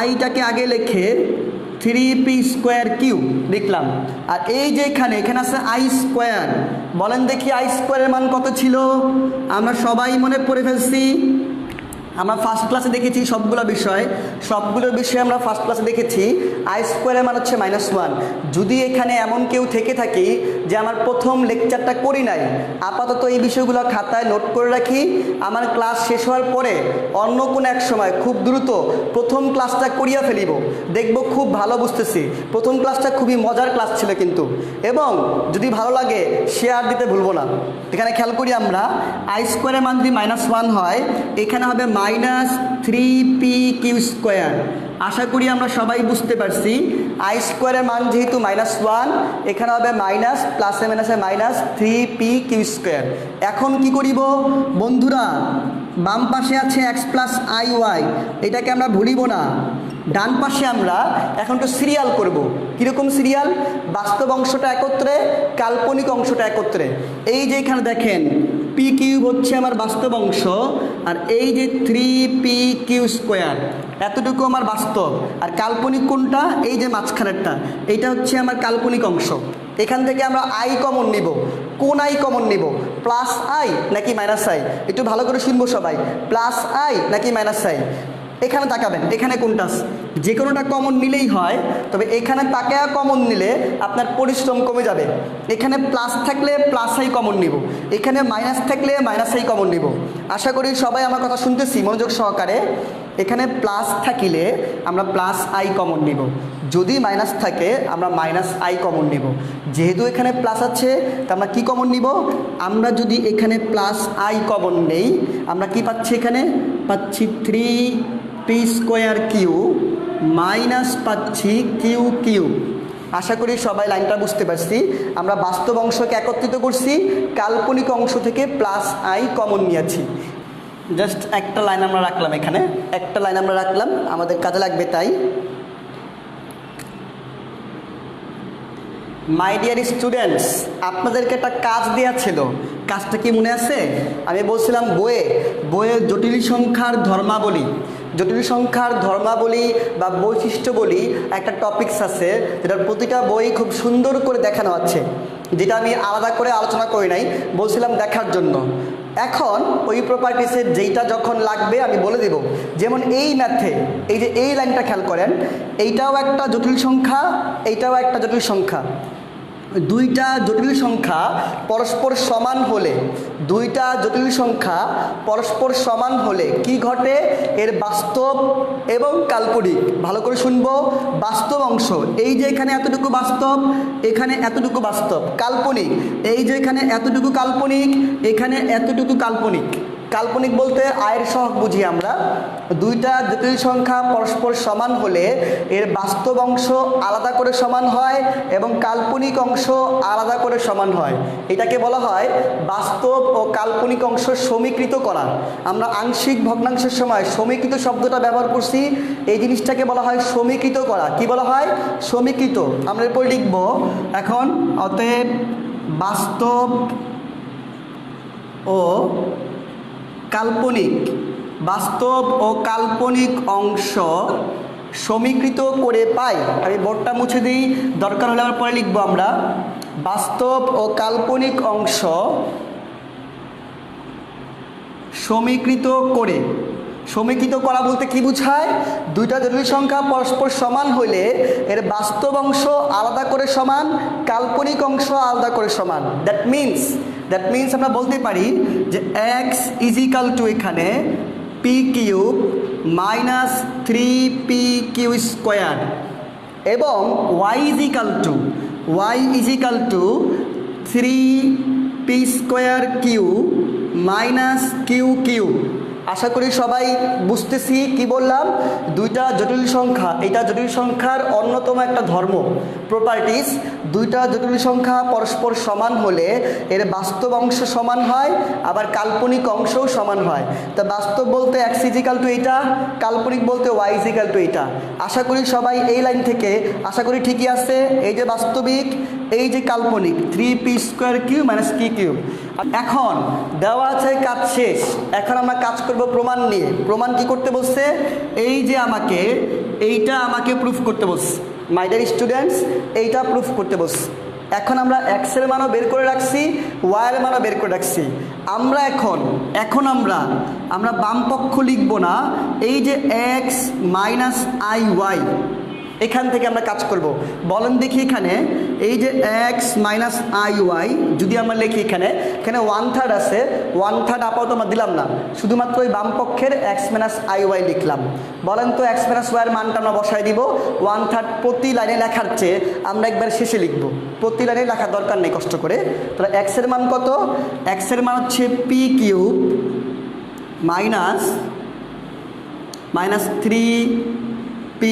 আইটাকে আগে লিখে 3p স্কোয়ার কিউব লিখলাম। আর এই যে এখানে আছে আই স্কোয়ার। বলেন দেখি আই স্কোয়ারের মান কত ছিল? আমরা সবাই মনে পড়ে ফেলছি। আমরা ফার্স্ট ক্লাসে দেখেছি সবগুলো বিষয় আমরা ফার্স্ট ক্লাসে দেখেছি। আই স্কোয়ারের মান হচ্ছে -1। যদি এখানে এমন কেউ থেকে থাকি যে আমার প্রথম লেকচারটা করি নাই, আপাতত এই বিষয়গুলো খাতায় নোট করে রাখি। আমার ক্লাস শেষ হওয়ার পরে অন্য কোনো এক সময় খুব দ্রুত প্রথম ক্লাসটা করিয়া ফেলিব, দেখব খুব ভালো বুঝতেছি। প্রথম ক্লাসটা খুবই মজার ক্লাস ছিল কিন্তু, এবং যদি ভালো লাগে শেয়ার দিতে ভুলবো না। এখানে খেয়াল করি আমরা, আই স্কোয়ারের মান যদি -1 হয়, এখানে হবে -3p কিউ স্কোয়ার। আশা করি আমরা সবাই বুঝতে পারছি। আই স্কোয়ারের মান যেহেতু -1, এখানে হবে মাইনাস, প্লাসে মাইনাসে -3p কিউ স্কোয়ার। এখন কি করিব বন্ধুরা? বাম পাশে আছে এক্স প্লাস আই ওয়াই, এটাকে আমরা ভুলিব না। ডান পাশে আমরা এখন একটু সিরিয়াল করব। কীরকম সিরিয়াল? বাস্তব অংশটা একত্রে, কাল্পনিক অংশটা একত্রে। এই যে এখানে দেখেন পি কিউব হচ্ছে আমার বাস্তব অংশ, আর এই যে 3p কিউ স্কোয়ার এতটুকু আমার বাস্তব। আর কাল্পনিক কোনটা? এই যে মাঝখানেরটা, এইটা হচ্ছে আমার কাল্পনিক অংশ। এখান থেকে আমরা আই কমন নিব। কোন আই কমন নিব? প্লাস আই নাকি মাইনাস আই? একটু ভালো করে শুনবো সবাই। প্লাস আই নাকি মাইনাস আই? এখানে তাকাবেন, এখানে কোনটা আছে? যে কোনোটা কমন নিলেই হয়, তবে এখানে তাকায়া কমন নিলে আপনার পরিশ্রম কমে যাবে। এখানে প্লাস থাকলে প্লাস আই কমন নিব, এখানে মাইনাস থাকলে মাইনাস আই কমন নিব। আশা করি সবাই আমার কথা শুনতেছি মনোযোগ সহকারে। এখানে প্লাস থাকিলে আমরা প্লাস আই কমন নিব, যদি মাইনাস থাকে আমরা মাইনাস আই কমন নিব। যেহেতু এখানে প্লাস আছে তা আমরা কী কমন নিব? আমরা যদি এখানে প্লাস আই কমন নেই, আমরা কি পাচ্ছি? এখানে পাচ্ছি 3p² মাইনাস পাচ্ছি কিউ কিউ। আশা করি সবাই লাইনটা বুঝতে পারছি। আমরা বাস্তব অংশকে একত্রিত করছি, কাল্পনিক অংশ থেকে প্লাস আই কমন নিয়েছি। জাস্ট একটা লাইন আমরা রাখলাম, এখানে একটা লাইন আমরা রাখলাম, আমাদের কাজে লাগবে তাই। মাই ডিয়ার স্টুডেন্টস, আপনাদেরকে একটা কাজ দেওয়া ছিল, কাজটা কি মনে আছে? আমি বলছিলাম বইয়ে জটিল সংখ্যার ধর্মাবলী, জটিল সংখ্যার ধর্মাবলী বা বৈশিষ্ট্যবলী একটা টপিকস আছে, যেটার প্রতিটা বই খুব সুন্দর করে দেখানো আছে, যেটা আমি আলাদা করে আলোচনা করি নাই, বলছিলাম দেখার জন্য। এখন ওই প্রপার্টিসের যেইটা যখন লাগবে আমি বলে দেব। যেমন এই ম্যাথে এই যে এই লাইনটা খেয়াল করেন, এইটাও একটা জটিল সংখ্যা, এইটাও একটা জটিল সংখ্যা। দুইটা জটিল সংখ্যা পরস্পর সমান হলে, দুইটা জটিল সংখ্যা পরস্পর সমান হলে কি ঘটে? এর বাস্তব এবং কাল্পনিক, ভালো করে শুনবো, বাস্তব অংশ এই যে এখানে এতটুকু বাস্তব, এখানে এতটুকু বাস্তব, কাল্পনিক এই যে এখানে এতটুকু কাল্পনিক, এখানে এতটুকু কাল্পনিক। কাল্পনিক বলতে আয়ের সহগ বুঝি আমরা। দুইটা জটিল সংখ্যা পরস্পর সমান হলে এর বাস্তব অংশ আলাদা করে সমান হয় এবং কাল্পনিক অংশ আলাদা করে সমান হয়। এটাকে বলা হয় বাস্তব ও কাল্পনিক অংশ সমীকৃত করা। আমরা আংশিক ভগ্নাংশের সময় সমীকৃত শব্দটা ব্যবহার করছি, এই জিনিসটাকে বলা হয় সমীকৃত করা। কি বলা হয়? সমীকৃত। আমরা এরপর লিখব এখন, অতএব বাস্তব ও কাল্পনিক, বাস্তব ও কাল্পনিক অংশ সমীকৃত করে পাই। আমি বোর্ডটা মুছে দিই, দরকার হলে আবার পরে লিখবো আমরা। বাস্তব ও কাল্পনিক অংশ সমীকৃত করে। সমীকৃত করা বলতে কি বোঝায়? দুইটা জটিল সংখ্যা পরস্পর সমান হইলে এর বাস্তব অংশ আলাদা করে সমান, কাল্পনিক অংশ আলাদা করে সমান। দ্যাট মিনস আমরা বলতে পারি যে এক্স ইজ ইকাল টু এখানে পি কিউব মাইনাস 3p² এবং Y is equal to 3p² minus Q Q. আশা করি সবাই বুঝতেছি কি বললাম। দুইটা জটিল সংখ্যা, এটা জটিল সংখ্যার অন্যতম একটা ধর্ম, প্রপার্টিস। দুইটা জটিল সংখ্যা পরস্পর সমান হলে এর বাস্তব অংশ সমান হয়, আবার কাল্পনিক অংশও সমান হয়। তা বাস্তব বলতে এক্স ইজ ইকাল টু এইটা, কাল্পনিক বলতে ওয়াই ইজ ইকাল টু এইটা। আশা করি সবাই এই লাইন থেকে আশা করি ঠিকই আছে। এই যে বাস্তবিক, এই যে কাল্পনিক, 3p² মাইনাস কি কিউব। এখন দেওয়া আছে, কাজ শেষ। এখন আমরা কাজ করব প্রমাণ নিয়ে। প্রমাণ কি করতে বলছে? এই যে এইটা আমাকে প্রুফ করতে বলছে। মাই ডিয়ার স্টুডেন্টস, এইটা প্রুফ করতে বলছে। এখন আমরা এক্সের মানও বের করে রাখছি, ওয়াইয়ের মানও বের করে রাখছি। আমরা এখন আমরা বাম পক্ষ লিখব না, এই যে এক্স মাইনাস আই ওয়াই, এখান থেকে আমরা কাজ করব। বলেন দেখি, এখানে এই যে এক্স মাইনাস আই ওয়াই যদি আমরা লিখি, এখানে 1/3 আছে, 1/3 আপাতত আমরা দিলাম না, শুধুমাত্র ওই বাম পক্ষের এক্স মাইনাস আই ওয়াই লিখলাম। বলেন তো এক্স মাইনাস ওয়াইয়ের মানটা আমরা বসাই দিব। 1/3 প্রতি লাইনে লেখার চেয়ে আমরা একবার শেষে লিখব, প্রতি লাইনে লেখার দরকার নেই কষ্ট করে। তাহলে এক্সের মান কত? এক্সের মান হচ্ছে পি কিউব মাইনাস 3p²।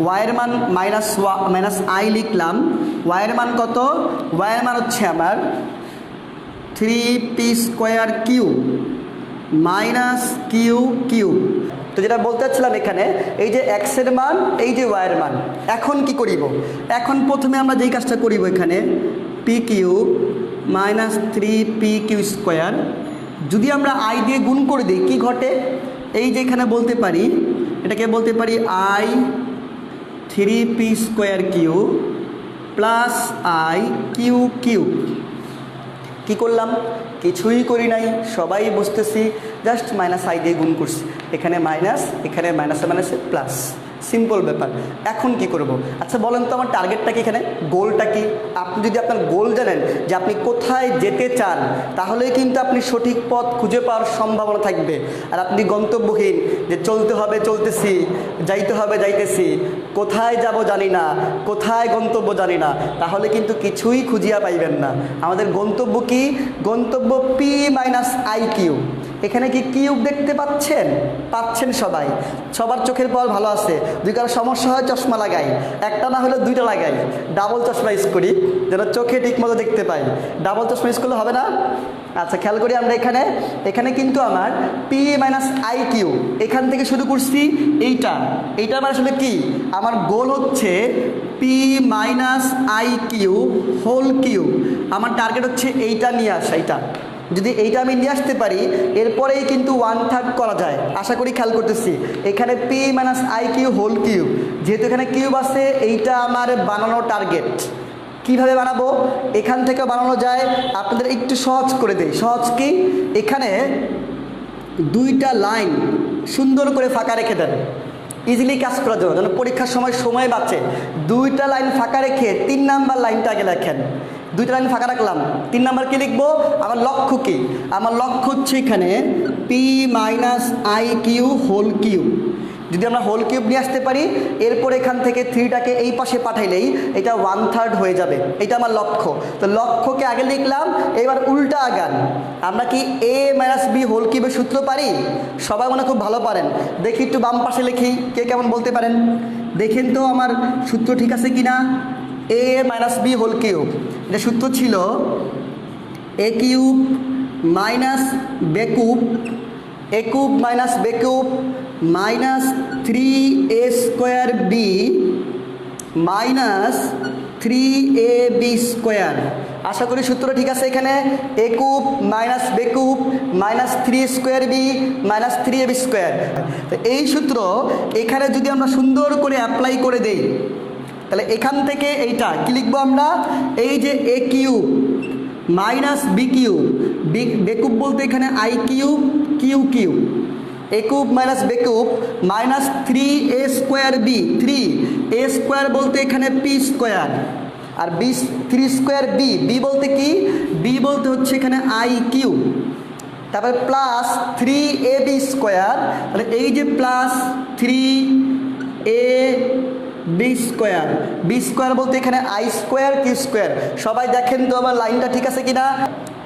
ওয়াইয়ের মান মাইনাস আই লিখলাম। ওয়াইয়ের মান কত? ওয়াইয়ের মান হচ্ছে আমার 3p² মাইনাস কিউ কিউ। তো যেটা বলতে চাচ্ছিলাম, এখানে এই যে এক্সের মান, এই যে ওয়াইয়ের মান। এখন কি করিব? এখন প্রথমে আমরা যেই কাজটা করিব, এখানে p³ মাইনাস 3p² যদি আমরা আই দিয়ে গুণ করে দিই কি ঘটে? এই যে এখানে বলতে পারি, এটাকে বলতে পারি i 3p² plus i q q. কি করলাম? কিছুই করি নাই, সবাই বুঝতেছি, জাস্ট মাইনাস আই দিয়ে গুণ করছি। এখানে মাইনাস, এখানে মাইনাসে মাইনাসে প্লাস, সিম্পল ব্যাপার। এখন কি করব? আচ্ছা বলেন তো আমার টার্গেটটা কি, এখানে গোলটা কি? আপনি যদি আপনার গোল জানেন যে আপনি কোথায় যেতে চান, তাহলেই কিন্তু আপনি সঠিক পথ খুঁজে পাওয়ার সম্ভাবনা থাকবে। আর আপনি গন্তব্যহীন, যে চলতে হবে চলতেছি, যাইতে হবে যাইতেছি, কোথায় যাব জানি না, কোথায় গন্তব্য জানি না, তাহলে কিন্তু কিছুই খুঁজিয়া পাইবেন না। আমাদের গন্তব্য কি? গন্তব্য পি মাইনাস আই কিউ। এখানে কি কিউব দেখতে পাচ্ছেন? পাচ্ছেন সবাই, সবার চোখের পাওয়ার ভালো আছে। যদি কারো সমস্যা হয় চশমা লাগাই, একটা না হলে দুইটা লাগাই, ডাবল চশমা ইউজ করি যেন চোখে ঠিক মতো দেখতে পাই। ডাবল চশমা ইউজ করলে হবে না? আচ্ছা খেয়াল করি আমরা এখানে কিন্তু আমার পি মাইনাস আই কিউ, এখান থেকে শুরু করছি এইটা মানে আসলে কি? আমার গোল হচ্ছে p minus i q whole q. আমার টার্গেট হচ্ছে এইটা নিয়ে আসা। যদি এইটা আমি নিয়ে আসতে পারি, এরপরেই কিন্তু 1/3 করা যায়। আশা করি খেয়াল করতেছি। এখানে p minus i q whole cube, যেহেতু এখানে কিউব আছে, এইটা আমার বানানো টার্গেট। কিভাবে বানাবো? এখান থেকে বানানো যায়, আপনাদের একটু সহজ করে দেই। সহজ কি? এখানে দুইটা লাইন সুন্দর করে ফাঁকা রেখে দেন, ইজিলি কাজ করার জন্য, যেন পরীক্ষার সময় বাঁচে। দুইটা লাইন ফাঁকা রেখে 3 নাম্বার লাইনটা আগে লেখেন। দুইটা লাইন ফাঁকা রাখলাম, 3 নাম্বার কি লিখবো? আমার লক্ষ্য কি? আমার লক্ষ্য হচ্ছে এখানে p minus i q whole cube. যদি আমরা হোল কিউব নিয়ে আসতে পারি, এরপর এখান থেকে 3টাকে এই পাশে পাঠাইলেই এটা 1/3 হয়ে যাবে। এটা আমার লক্ষ্য। তো লক্ষ্যকে আগে লিখলাম, এবার উল্টা আগান। আমরা কি এ মাইনাস বি হোল কিউবের সূত্র পারি? সবাই মনে খুব ভালো পারেন। দেখি একটু বাম পাশে লিখি, কে কেমন বলতে পারেন? দেখেন তো আমার সূত্র ঠিক আছে কিনা। A minus B whole cube, এটা সূত্র ছিল এ কিউব মাইনাস বে কিউব, এ কিউব মাইনাস বে cube minus 3a² B minus 3ab square. আশা করি সূত্র ঠিক আছে। এখানে এ কিউব মাইনাস বে cube minus 3a² B minus 3ab square. তো এই সূত্র এখানে যদি আমরা সুন্দর করে অ্যাপ্লাই করে দেই, তাহলে এখান থেকে এইটা কি লিখবো আমরা? এই যে A cube minus B cube, B cube বলতে এখানে I cube Q cube, A cube minus বে cube minus 3a² B, 3a² বলতে এখানে পি স্কোয়ার, আর বি 3² বি, বি বলতে কি? বি বলতে হচ্ছে এখানে আই কিউব, তারপরে প্লাস 3ab স্কোয়ার। তাহলে এই যে plus 3ab square, B square বলতে এখানে আই স্কোয়ার কিউ স্কোয়ার। সবাই দেখেন তো আমার লাইনটা ঠিক আছে কিনা?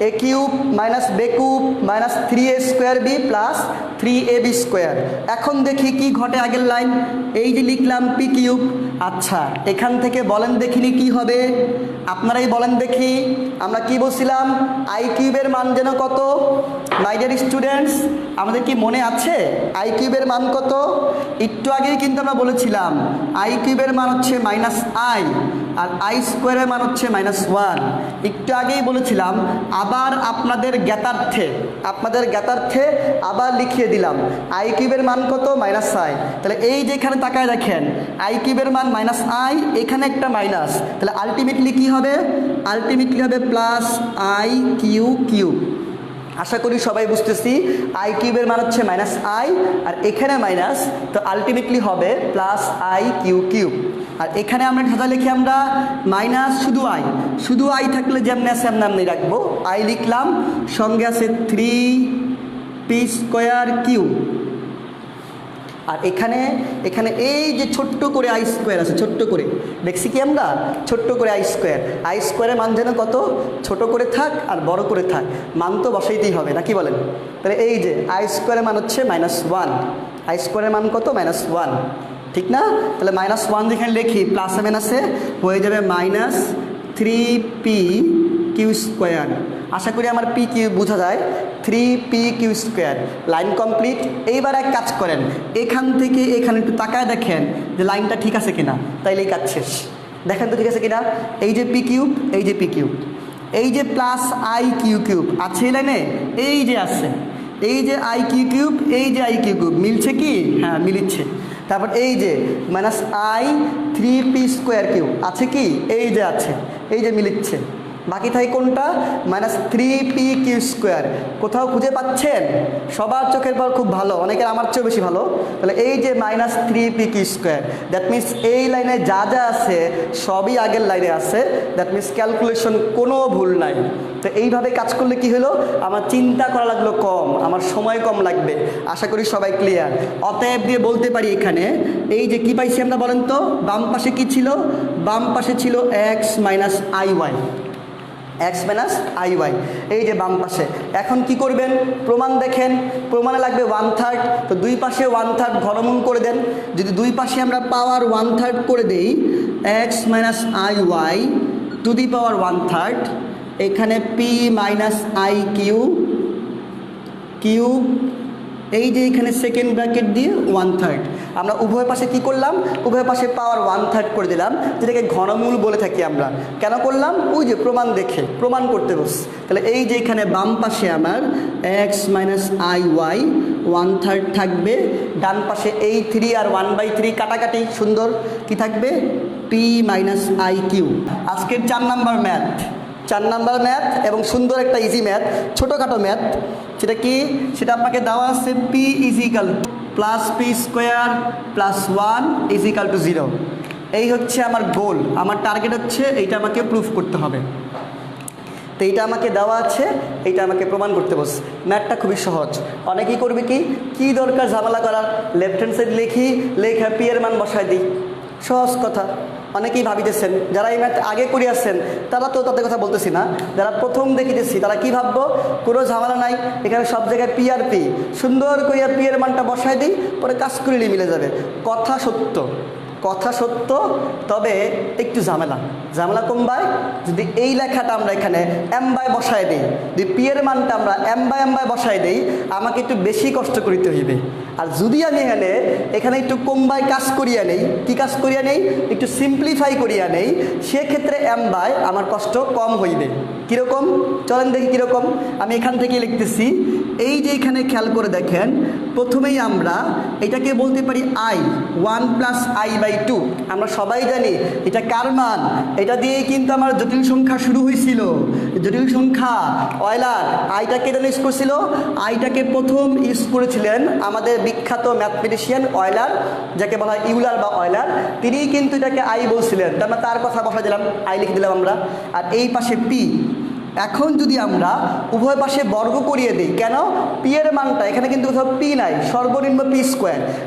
এ কিউব মাইনাস বে cube minus 3a² b plus 3ab square. এখন দেখি কি ঘটে আগের লাইন। এই যে লিখলাম পি কিউব। আচ্ছা এখান থেকে বলেন দেখিনি কি হবে? আপনারাই বলেন দেখি। আমরা কি বলছিলাম? আই কিউবের মান যেন কত? মাই ডিয়ার স্টুডেন্টস, আমাদের কি মনে আছে আই কিউবের মান কত? একটু আগেই কিন্তু আমরা বলেছিলাম আই কিউবের মান হচ্ছে মাইনাস আই, আর আই স্কোয়ারের মান হচ্ছে -1। একটু আগেই বলেছিলাম, আবার আপনাদের জ্ঞাতার্থে আবার লিখিয়ে দিলাম আই কিউবের মান কত? -i। তাহলে এই যে এখানে তাকায় দেখেন, আই কিউবের মান -i, এখানে একটা মাইনাস, তাহলে আলটিমেটলি কি হবে? আলটিমেটলি হবে প্লাস আই কিউ কিউব। আশা করি সবাই বুঝতেছি। আই কিউবের মান হচ্ছে -i, আর এখানে মাইনাস, তো আলটিমেটলি হবে প্লাস আই কিউ কিউব। আর এখানে আমরা খাতা লিখি আমরা মাইনাস শুধু আই থাকলে যেমনি আছে এমনি রাখবো। আই লিখলাম, সঙ্গে আছে 3p² কিউব। আর এখানে এই যে ছোট্ট করে আই স্কোয়ার আছে, ছোট্ট করে দেখছি কি আমরা? ছোট্ট করে আই স্কোয়ারের মান যেন কত? ছোট করে থাক আর বড় করে থাক, মান তো বসাইতেই হবে নাকি বলেন? তাহলে এই যে আই স্কোয়ারের মান হচ্ছে -1, আই স্কোয়ারের মান কত? -1, ঠিক না? তাহলে -1 যেখানে লিখি, প্লাসে মাইনাসে হয়ে যাবে -3p² আশা করি আমার পি কিউ বোঝা যায়। 3p² line complete. এইবার এক কাজ করেন, এখান থেকে এখানে একটু তাকায় দেখেন যে লাইনটা ঠিক আছে কিনা, তাইলে এই কাজ শেষ। দেখেন তো ঠিক আছে কিনা? এই যে পি কিউব, এই যে পি কিউব, এই যে প্লাস আই কিউ কিউব আছে এই লাইনে, এই যে আছে, এই যে আই কিউ কিউব, এই যে আই কিউ কিউব, মিলছে কি? হ্যাঁ মিলছে। তারপর এই যে -i 3p² কিউব আছে কি? এই যে আছে, এই যে মিলিচ্ছে। বাকি থাকে কোনটা? -3p^2। কোথাও খুঁজে পাচ্ছেন? সবার চোখের পাওয়ার খুব ভালো, অনেকের আমার চেয়েও বেশি ভালো। তাহলে এই যে -3p^2, দ্যাট মিনস এই লাইনে যা যা আছে সবই আগের লাইনে আছে। দ্যাট মিনস ক্যালকুলেশন কোনো ভুল নাই। তো এইভাবে কাজ করলে কি হলো, আমার চিন্তা করা লাগলো কম, আমার সময় কম লাগবে। আশা করি সবাই ক্লিয়ার। অতএব দিয়ে বলতে পারি এখানে এই যে কি পাইছি আমরা বলেন তো, বাম পাশে কি ছিল? বাম পাশে ছিল x - iy, x - iy, এই যে বাম পাশে। এখন কি করবেন? প্রমাণ দেখেন, প্রমাণে লাগবে 1/3। তো দুই পাশে 1/3 ঘনমূল করে দেন। যদি দুই পাশে আমরা পাওয়ার 1/3 করে দেই, x - iy two the power 1/3, এখানে p - i কিউব, এই যে এখানে সেকেন্ড ব্র্যাকেট দিয়ে 1/3। আমরা উভয় পাশে কি করলাম? উভয় পাশে পাওয়ার 1/3 করে দিলাম, যেটাকে ঘনমূল বলে থাকি আমরা। কেন করলাম? ওই যে প্রমাণ দেখে, প্রমাণ করতে বস। তাহলে এই যে এখানে বাম পাশে আমার x - iy 1/3 থাকবে, ডান পাশে এই 3 আর 1/3 কাটাকাটি, সুন্দর কি থাকবে? p - i cube. আজকের 4 নাম্বার ম্যাথ, 4 নাম্বার ম্যাথ এবং সুন্দর একটা ইজি ম্যাথ, ছোটোখাটো ম্যাথ। সেটা কি? সেটা আপনাকে দেওয়া আছে p +p² + 1 = 0। এই হচ্ছে আমার গোল, আমার টার্গেট হচ্ছে এইটা আমাকে প্রুফ করতে হবে। তো এইটা আমাকে দেওয়া আছে, এইটা আমাকে প্রমাণ করতে বস। ম্যাথটা খুবই সহজ। অনেকেই করবে কি দরকার ঝামেলা করার? লেফট হ্যান্ড সাইড লিখি, লেখা p এর মান বসায় দিই, সহজ কথা। অনেকেই ভাবিতেছেন, যারা এই ম্যাথ আগে করে আসছেন তারা তো তাদের কথা বলতেছি না, যারা প্রথম দেখিতেছি তারা কি ভাববো? কোনো ঝামেলা নাই, এখানে সব জায়গায় p আর p, সুন্দর করে p এর মানটা বসায় দিই, পরে কাজ করলেই মিলে যাবে। কথা সত্য, কথা সত্য, তবে একটু ঝামেলা কমবায়। যদি এই লেখাটা আমরা এখানে m/m বসায় দিই, যদি p এর মানটা আমরা m/m বসায় দিই, আমাকে একটু বেশি কষ্ট করিতে হইবে। আর যদি আমি এখানে একটু কমবায় কাজ করিয়া নেই, কি কাজ করিয়া নেই? একটু সিম্পলিফাই করিয়া নেই, সেক্ষেত্রে m/, আমার কষ্ট কম হইবে। কীরকম? চলেন দেখি কীরকম। আমি এখান থেকে লিখতেছি, এই যে এখানে খেয়াল করে দেখেন, প্রথমেই আমরা এটাকে বলতে পারি i, 1 + i/2। আমরা সবাই জানি এটা কার মান? এটা দিয়েই কিন্তু আমার জটিল সংখ্যা শুরু হয়েছিল। জটিল সংখ্যা অয়লার আইটাকে যেন ইউজ করছিল, আইটাকে প্রথম ইউজ করেছিলেন আমাদের বিখ্যাত ম্যাথমেটিশিয়ান অয়লার, যাকে বলা হয় ইউলার বা অয়লার। তিনিই কিন্তু এটাকে আই বলছিলেন। তার কথা বসা দিলাম, আই লিখে দিলাম আমরা। আর এই পাশে পি। এখন যদি আমরা উভয় পাশে বর্গ করিয়ে দিই, কেন? পি এর মানটা এখানে কিন্তু কোথাও পি নাই, সর্বনিম্ন p²।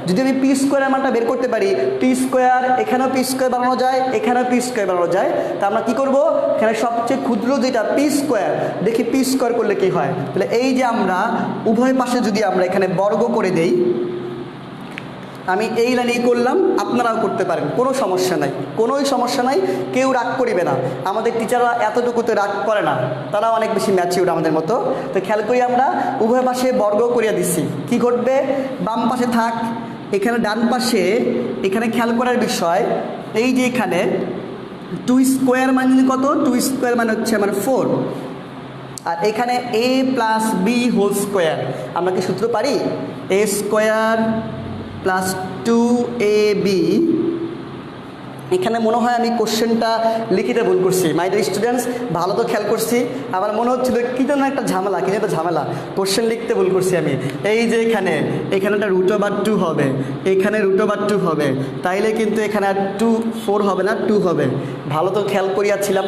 যদি আমি p² এর মানটা বের করতে পারি, p², এখানেও p² বানানো যায়, এখানেও p² বানানো যায়। তা আমরা কি করব? এখানে সবচেয়ে ক্ষুদ্র যেটা p², দেখি p² করলে কি হয়। তাহলে এই যে আমরা উভয় পাশে যদি আমরা এখানে বর্গ করে দেই, আমি এই লাইনেই করলাম, আপনারাও করতে পারেন, কোনো সমস্যা নাই, কোনোই সমস্যা নাই। কেউ রাগ করিবে না, আমাদের টিচাররা এতটুকুতে রাগ করে না, তারা অনেক বেশি ম্যাচিউর আমাদের মতো। তো খেয়াল করি, আমরা উভয় পাশে বর্গ করিয়া দিচ্ছি, কি ঘটবে? বাম পাশে থাক, এখানে ডান পাশে, এখানে খেয়াল করার বিষয়, এই যে এখানে 2² মানে কত? 2² মানে হচ্ছে আমার 4। আর এখানে a + b² আমরা কি সূত্র পারি? a² + 2ab। এখানে মনে হয় আমি কোশ্চেনটা লিখিতে ভুল করছি। মাই ডিয়ার স্টুডেন্টস, ভালো তো খেয়াল করছি, আমার মনে হচ্ছিল কি যেন একটা ঝামেলা, কি যেন একটা ঝামেলা, কোশ্চেন লিখতে ভুল করছি আমি। এই যে এখানে একটা √2 হবে, এখানে √2 হবে, তাইলে কিন্তু এখানে আর 4 হবে না, 2 হবে। ভালো তো খেয়াল করিয়াছিলাম,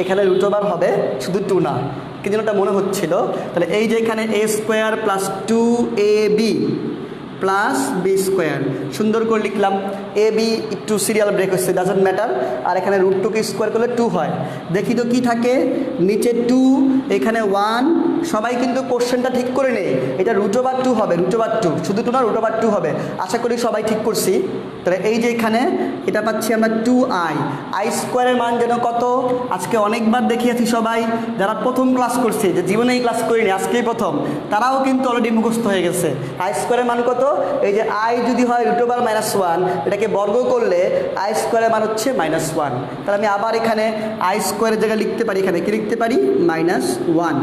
এখানে √2 হবে, শুধু 2 না, কি যেন একটা মনে হচ্ছিল। তাহলে এই যে এখানে a² + 2ab + b², সুন্দর করে লিখলাম। এ বি একটু সিরিয়াল ব্রেক হচ্ছে, ডাজন্ট ম্যাটার। আর এখানে √2 স্কোয়ার করলে 2 হয়। দেখি তো কি থাকে, নিচে 2, এখানে 1। সবাই কিন্তু কোশ্চেনটা ঠিক করে নেই, এটা √2 হবে, √2, শুধু 2 না, √2 হবে। আশা করি সবাই ঠিক করছি। তাহলে এই যে এখানে এটা পাচ্ছি আমরা 2i, i² এর মান যেন কত? আজকে অনেকবার দেখিয়েছি সবাই, যারা প্রথম ক্লাস করছে, যে জীবনে এই ক্লাস করিনি, আজকেই প্রথম, তারাও কিন্তু অলরেডি মুখস্থ হয়ে গেছে। i² এর মান কত? এই যে i যদি হয় √1 - 1, এটাকে বর্গ করলে i² এর মান হচ্ছে -1। তাহলে আমি আবার এখানে i² এর জায়গায় লিখতে পারি, এখানে কি লিখতে পারি? -1।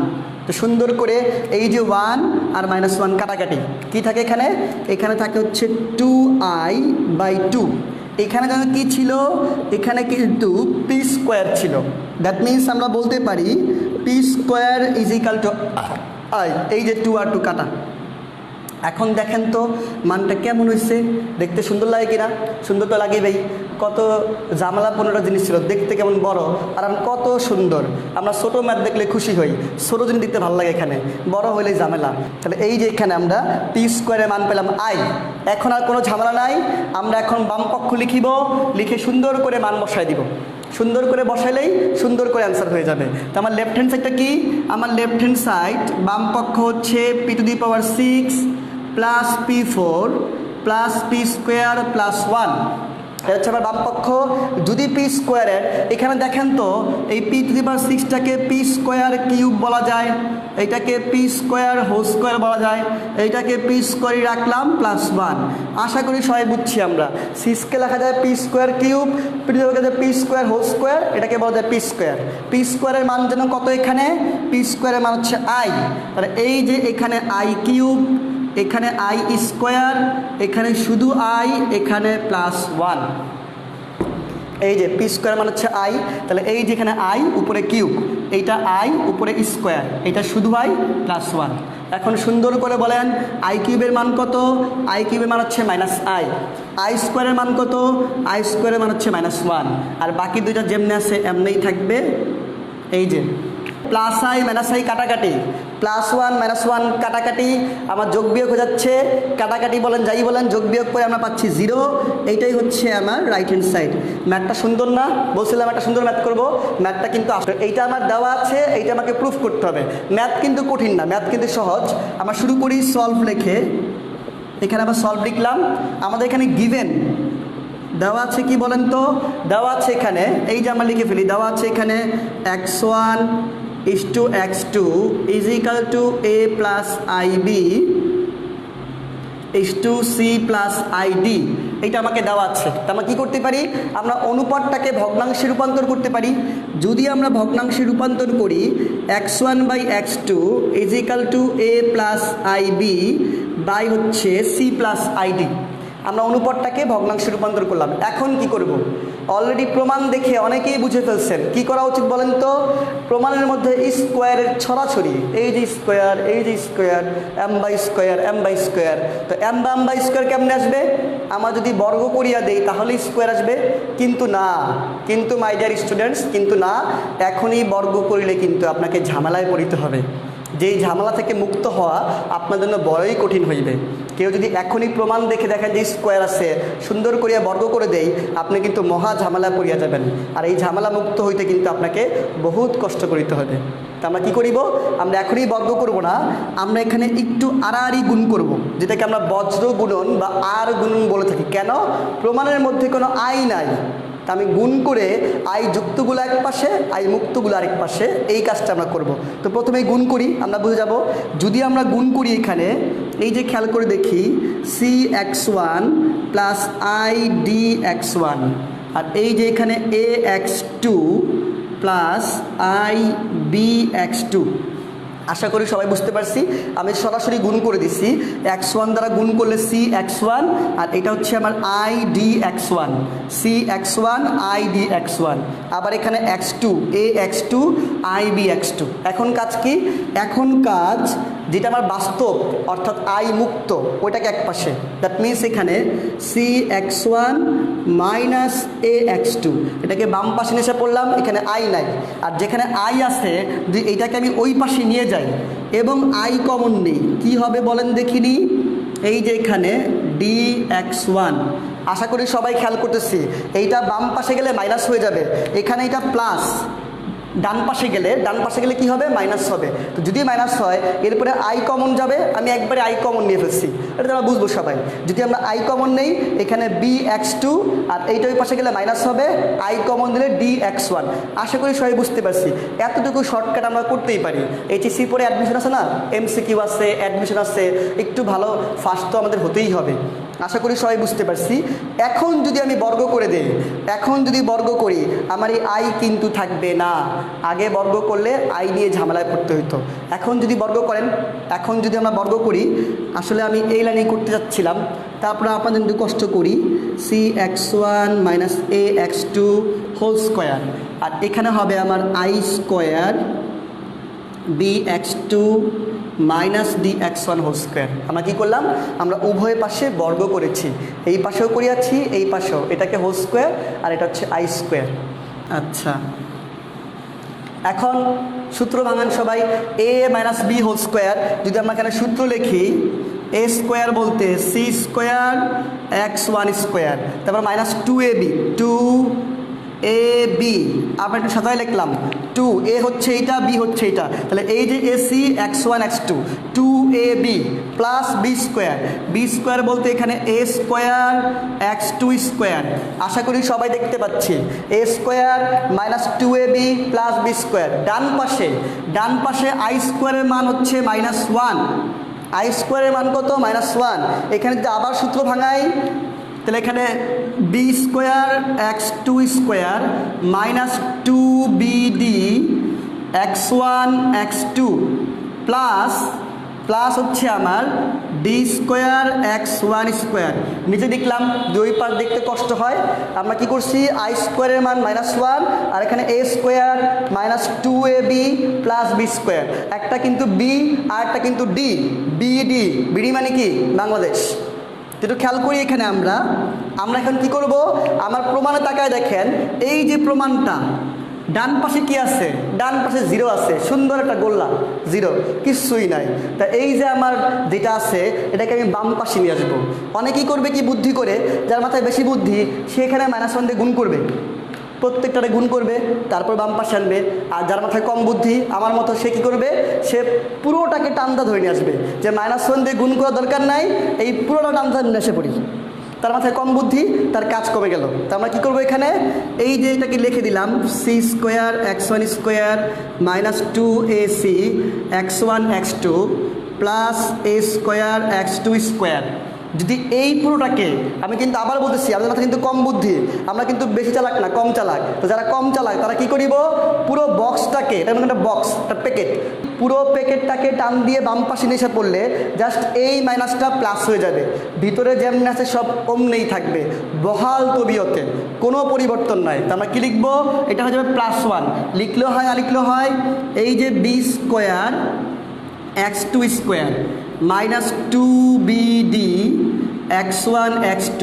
তো সুন্দর করে এই যে 1 আর -1 কাটাকাটি, কি থাকে এখানে? এখানে থাকে হচ্ছে 2i/2। এখানে যেন কি ছিল, এখানে কিন্তু পি স্কোয়ার ছিল। দ্যাট মিনস আমরা বলতে পারি P square is equal two I. এই যে 2 আর 2 কাটা। এখন দেখেন তো মানটা কেমন হয়েছে, দেখতে সুন্দর লাগে কিনা? সুন্দর তো লাগে ভাই। কত ঝামেলা 15টা জিনিস ছিল, দেখতে কেমন বড় আর কত সুন্দর। আমরা ছোটো ম্যাথ দেখলে খুশি হই, ছোটো জিনিস দেখতে ভালো লাগে, এখানে বড় হইলেই ঝামেলা। তাহলে এই যে এখানে আমরা পি স্কোয়ারের মান পেলাম আই। এখন আর কোনো ঝামেলা নাই, আমরা এখন বাম পক্ষ লিখিব, লিখে সুন্দর করে মান বসাই দিব। সুন্দর করে বসাইলেই সুন্দর করে অ্যান্সার হয়ে যাবে। তো আমার লেফট হ্যান্ড সাইডটা কি? আমার লেফট হ্যান্ড সাইড বাম পক্ষ হচ্ছে P to the power 6 plus P4 plus P square plus 1। এটা হচ্ছে আমার বাম পক্ষ। যদি পি স্কোয়ারের এখানে দেখেন তো এই পি টু দি পাওয়ার 6টাকে পি স্কোয়ার কিউব বলা যায়, এইটাকে পি স্কোয়ার হোল স্কোয়ার বলা যায়, এইটাকে পি স্কোয়ারই রাখলাম প্লাস 1। আশা করি সবাই বুঝছি আমরা। সিক্সকে লেখা যায় p square cube, p to the power p square whole square, এটাকে বলা যায় পি স্কোয়ার। পি স্কোয়ারের মান যেন কত? এখানে পি স্কোয়ারের মান হচ্ছে আই। তাহলে এই যে এখানে আই কিউব, এখানে আই স্কোয়ার, এখানে শুধু আই, এখানে প্লাস 1। এই যে পি স্কোয়ার মানে হচ্ছে আই। তাহলে এই যেখানে আই উপরে কিউব, এইটা আই উপরে স্কোয়ার, এটা শুধু আই প্লাস 1। এখন সুন্দর করে বলেন আই কিউবের মান কত? আই কিউবের মান হচ্ছে মাইনাস আই। আই স্কোয়ারের মান কত? আই স্কোয়ারের মান হচ্ছে -1। আর বাকি দুইটা যেমনি আছে এমনিই থাকবে। এই যে প্লাস আই মাইনাস আই কাটাকাটি, প্লাস 1 মাইনাস 1 কাটাকাটি, আমার যোগ বিয়োগ হয়ে যাচ্ছে। কাটাকাটি বলেন যাই বলেন, যোগ বিয়োগ করে আমরা পাচ্ছি 0। এইটাই হচ্ছে আমার রাইট হ্যান্ড সাইড। ম্যাথটা সুন্দর না? বলছিলাম একটা সুন্দর ম্যাথ করবো। ম্যাথটা কিন্তু এইটা আমার দেওয়া আছে, এইটা আমাকে প্রুফ করতে হবে। ম্যাথ কিন্তু কঠিন না, ম্যাথ কিন্তু সহজ। আমরা শুরু করি সলভ লিখে। এখানে আবার সলভ লিখলাম। আমাদের এখানে গিভেন দেওয়া আছে কি বলেন তো? দেওয়া আছে এখানে, এই যে আমরা লিখে ফেলি, দেওয়া আছে এখানে x1 is to x2 is equal to a plus ib is to c plus id। এইটা আমাকে দেওয়া আছে। তা আমরা কী করতে পারি? আমরা অনুপাতটাকে ভগ্নাংশে রূপান্তর করতে পারি। যদি আমরা ভগ্নাংশে রূপান্তর করি x1 বাই x2 is equal to a plus ib by হচ্ছে c plus id। আমরা অনুপাতটাকে ভগ্নাংশে রূপান্তর করলাম। এখন কি করব? অলরেডি প্রমাণ দেখে অনেকেই বুঝে ফেলছেন। কি করা উচিত বলেন তো? প্রমাণের মধ্যে স্কোয়ারের ছড়াছড়ি, এই যে স্কোয়ার, এই যে square, m by square, m by square. তো এম বাই স্কোয়ার কেমনে আসবে? আমরা যদি বর্গ করিয়া দেই তাহলেই স্কোয়ার আসবে। কিন্তু না, কিন্তু মাই ডিয়ার স্টুডেন্টস, কিন্তু না। এখনই বর্গ করিলে কিন্তু আপনাকে ঝামেলায় পড়িতে হবে। যেই ঝামেলা থেকে মুক্ত হওয়া আপনার জন্য বড়ই কঠিন হইবে। কেউ যদি এখনই প্রমাণ দেখে দেখেন যে স্কোয়ার আছে, সুন্দর করিয়া বর্গ করে দেই, আপনি কিন্তু মহা ঝামেলা পড়িয়া যাবেন। আর এই ঝামেলা মুক্ত হইতে কিন্তু আপনাকে বহুত কষ্ট করিতে হবে। তা আমরা কী করিব? আমরা এখনই বর্গ করব না, আমরা এখানে একটু আড়াআড়ি গুণ করব, যেটাকে আমরা বজ্র গুণন বা আর গুণন বলে থাকি। কেন? প্রমাণের মধ্যে কোনো আই নাই। তা আমি গুণ করে আই যুক্তগুলো এক পাশে, আই মুক্তগুলো আরেক পাশে, এই কাজটা আমরা করব। তো প্রথমেই গুণ করি, আমরা বুঝে যাব। যদি আমরা গুণ করি এখানে, এই যে খেয়াল করে দেখি cx1 plus I D x1, আর এই যে এখানে ax2 plus I B x2। আশা করি সবাই বুঝতে পারছি। আমি সরাসরি গুণ করে দিচ্ছি। x1 দ্বারা গুণ করলে cx1, আর এটা হচ্ছে আমার I D x1, cx1 I D x1। আবার এখানে x2, ax2 I B x2। এখন কাজ কি? এখন কাজ যেটা আমার বাস্তব অর্থাৎ আই মুক্ত, ওইটাকে এক পাশে। দ্যাট মিনস এখানে cx1 মাইনাস ax2, এটাকে বাম পাশে নিয়ে এসে পড়লাম। এখানে আই নাই, আর যেখানে আই আছে যদি এইটাকে আমি ওই পাশে নিয়ে যাই এবং আই কমন নেই, কি হবে বলেন দেখিনি? এই যে এখানে dx1। আশা করি সবাই খেয়াল করতেছি। এইটা বাম পাশে গেলে মাইনাস হয়ে যাবে, এখানে এটা প্লাস। ডান পাশে গেলে কি হবে? মাইনাস হবে। তো যদি মাইনাস হয় এরপরে আই কমন যাবে, আমি একবারে আই কমন নিয়ে ফেলছি, এটা আমরা বুঝবো সবাই। যদি আমরা আই কমন নেই, এখানে bx2, আর এইটা ওই পাশে গেলে মাইনাস হবে, আই কমন দিলে dx1। আশা করি সবাই বুঝতে পারছি। এতটুকু শর্টকাট আমরা করতেই পারি। এইচএসসি পরে অ্যাডমিশন আছে না, এমসিকিউ আছে, অ্যাডমিশন আছে, একটু ভালো ফাস্ট তো আমাদের হতেই হবে। আশা করি সবাই বুঝতে পারছি। এখন যদি আমি বর্গ করে দেই, এখন যদি বর্গ করি আমার এই আই কিন্তু থাকবে না। আগে বর্গ করলে আই নিয়ে ঝামেলায় পড়তে হইতো। এখন যদি বর্গ করেন, এখন যদি আমরা বর্গ করি, আসলে আমি এই লাইনেই করতে যাচ্ছিলাম, তারপরে আপনাদের যদি কষ্ট করি cx1 minus ax2 whole square, আর এখানে হবে আমার i square bx2 minus dx1 whole square. আমরা কী করলাম, আমরা উভয় পাশে বর্গ করেছি, এই পাশেও করিয়াছি এই পাশেও, এটাকে হোল স্কোয়ার আর এটা হচ্ছে আই স্কোয়ার। আচ্ছা, এখন সূত্র ভাঙান সবাই। a minus B whole square, যদি আমরা এখানে সূত্র লিখি এ স্কোয়ার বলতে সি স্কোয়ার x1 স্কোয়ার, তারপর মাইনাস 2ab 2ab, আমরা একটু সাজায় লিখলাম 2 এ হচ্ছে এইটা, বি হচ্ছে এইটা, তাহলে এই যে AC x1 x2 2ab plus B square বলতে এখানে এ স্কোয়ার x2 স্কোয়ার। আশা করি সবাই দেখতে পাচ্ছি, A square minus 2ab plus B square. ডান পাশে আই স্কোয়ারের মান হচ্ছে -1, আই স্কোয়ারের মান কত, -1। এখানে যদি আবার সূত্র ভাঙাই, তাহলে এখানে বি স্কোয়ার x2 স্কোয়ার minus 2bd x1 x2 plus হচ্ছে আমার ডি স্কোয়ার x1 স্কোয়ার। নিচে দেখলাম দুই পাশ দেখতে কষ্ট হয়, আমরা কি করছি, আই স্কোয়ারের মান -1 আর এখানে A square minus 2ab plus B square. একটা কিন্তু বি আর একটা কিন্তু ডি, বিডি, বিডি মানে কি বাংলাদেশ। একটু খেয়াল করি, এখানে আমরা এখন কি করব, আমার প্রমাণে তাকায় দেখেন, এই যে প্রমাণটা ডান পাশে কি আছে, ডান পাশে 0 আছে, সুন্দর একটা গোল্লা 0, কিছুই নাই। তা এই যে আমার যেটা আছে এটাকে আমি বাম পাশে নিয়ে আসবো। অনেকেই করবে কি, বুদ্ধি করে, যার মাথায় বেশি বুদ্ধি সেখানে -1 দিয়ে গুণ করবে, প্রত্যেকটারে গুণ করবে, তারপর বাম পাশে আনবে। আর যার মাথায় কম বুদ্ধি আমার মতো, সে কী করবে, সে পুরোটাকে টান্দা ধরে নিয়ে আসবে, যে -1 দিয়ে গুণ করার দরকার নাই, এই পুরোটা টান্দা নিয়ে এসে পড়ি। তার মাথায় কম বুদ্ধি, তার কাজ কমে গেল। তা আমরা কী করবো, এখানে এই যে এটাকে লিখে দিলাম C square x1 square minus 2ac x1 x2 plus A square x2 square. যদি এই পুরোটাকে, আমি কিন্তু আবার বলতেছি আমাদের মাথায় কিন্তু কম বুদ্ধি, আমরা কিন্তু বেশি চালাক না, কম চালাক। তো যারা কম চালাক তারা কি করিব, পুরো বক্সটাকে, এটা একটা বক্স, একটা প্যাকেট, পুরো প্যাকেটটাকে টান দিয়ে বাম পাশে নিয়ে এসে পড়লে জাস্ট এই মাইনাসটা প্লাস হয়ে যাবে, ভিতরে যেমন আছে সব অমনেই থাকবে, বহাল তবিয়তে, কোনো পরিবর্তন নয়। তো আমরা কী লিখবো, এটা হয়ে যাবে +1, লিখলেও হয় আর লিখলেও হয়। এই যে বি স্কোয়ার x2 স্কোয়ার minus 2bd x1 x2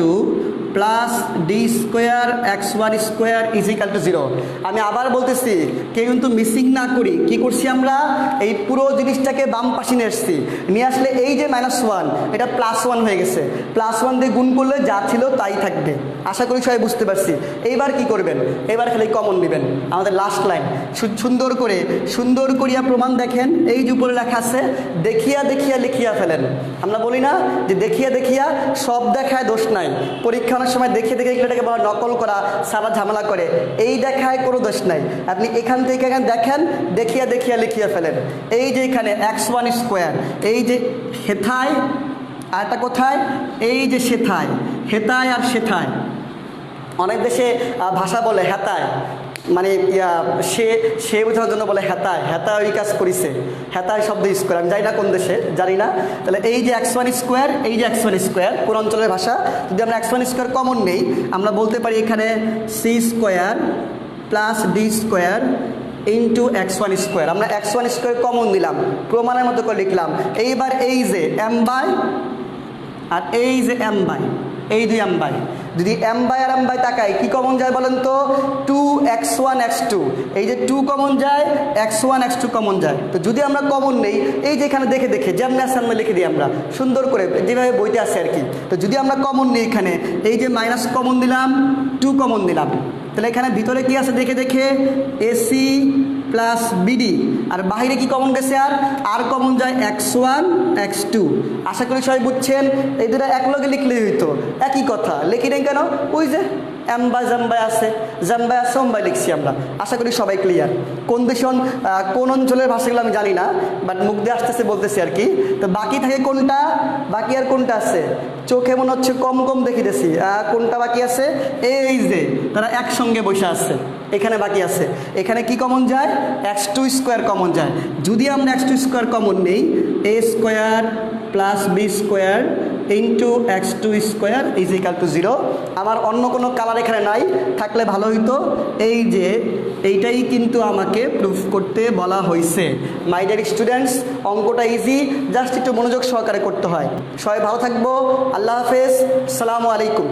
plus d square x1 square is equal to 0। আমি আবার বলতেছি, কেউ কিন্তু মিসিং না করি, কি করছি আমরা, এই পুরো জিনিসটাকে বাম পাশে নিয়ে এসছি, নিয়ে আসলে এই যে -1 এটা +1 হয়ে গেছে, +1 দিয়ে গুণ করলে যা ছিল তাই থাকবে। আশা করি সবাই বুঝতে পারছি। এইবার কি করবেন, এবার খালি কমন নেবেন। আমাদের লাস্ট লাইন সুন্দর করিয়া প্রমাণ দেখেন, এই যে উপরে লেখা আছে, দেখিয়া লিখিয়া ফেলেন। আমরা বলি না যে দেখিয়া সব দেখায় দোষ নাই, পরীক্ষা অনেক সময় দেখে এটাকে বলা নকল করা, সারা ঝামেলা করে, এই দেখায় কোনো দোষ নাই। আপনি এখান থেকে এখানে দেখেন, দেখিয়া লিখিয়া ফেলেন। এই যে এখানে x1 স্কোয়ার, এই যে হেথায় আর একটা কোথায়, এই যে সেথায়, হেতায় আর সেথায়। অনেক দেশে ভাষা বলে হেতায়, মানে সে বোঝানোর জন্য বলে হেতায় ওই কাজ করিছে, হেতায় শব্দ ইউজ করে, আমি জানি না কোন দেশে, জানি না। তাহলে এই যে x1 স্কোয়ার, এই যে x1 স্কোয়ার কোন অঞ্চলের ভাষা, যদি আমরা x1 স্কোয়ার কমন নেই, আমরা বলতে পারি এখানে c square plus d square into x1 square. আমরা x1 স্কোয়ার কমন দিলাম, প্রমাণের মতো করে লিখলাম। এইবার এই যে m বাই আর এই যে m বাই, এই দুই m বাই, যদি m বাই আর m বাই তাকাই কি কমন যায় বলেন তো, 2x1 x2, এই যে 2 কমন যায়, x1 x2 কমন যায়। তো যদি আমরা কমন নেই, এই যে এখানে দেখে যেমন আছে আমরা লিখে দিই, আমরা সুন্দর করে যেভাবে বইতে আছে আর কি। তো যদি আমরা কমন নিই, এখানে এই যে মাইনাস কমন দিলাম, 2 কমন দিলাম, তাহলে এখানে ভিতরে কি আছে দেখে এসি প্লাস বিডি, আর বাইরে কি কমন গেছে, আর কমন যায় x1 x2। আশা করি সবাই বুঝছেন। এই দুটো এক লগে লিখলেই হইতো, একই কথা। লিখি নেই কেন, ওই যে এমবাই জাম্বাই আছে, জাম্বাই আছে অম্বাই লিখছি আমরা। আশা করি সবাই ক্লিয়ার। কোন দেশন কোন অঞ্চলের ভাষাগুলো আমি জানি না, বাট মুখ দিয়ে আসতেছে বলতেছি আর কি। তো বাকি থাকে কোনটা, বাকি আর কোনটা আছে, চোখে মনে হচ্ছে কম কম দেখিতেছি, কোনটা বাকি আছে, এই যে তারা একসঙ্গে বসে আছে, এখানে বাকি আছে। এখানে কি কমন যায়, x2 স্কোয়ার কমন যায়। যদি আমরা x2 স্কোয়ার কমন নেই, a square plus B square into x2 square is equal to 0। আমার অন্য কোনো কালার এখানে নাই, থাকলে ভালো হইতো। এই যে এইটাই কিন্তু আমাকে প্রুফ করতে বলা হয়েছে। মাই ডিয়ার স্টুডেন্টস, অঙ্কটা ইজি, জাস্ট একটু মনোযোগ সহকারে করতে হয়। সবাই ভালো থাকবো, আল্লাহ হাফেজ, আসসালামু আলাইকুম।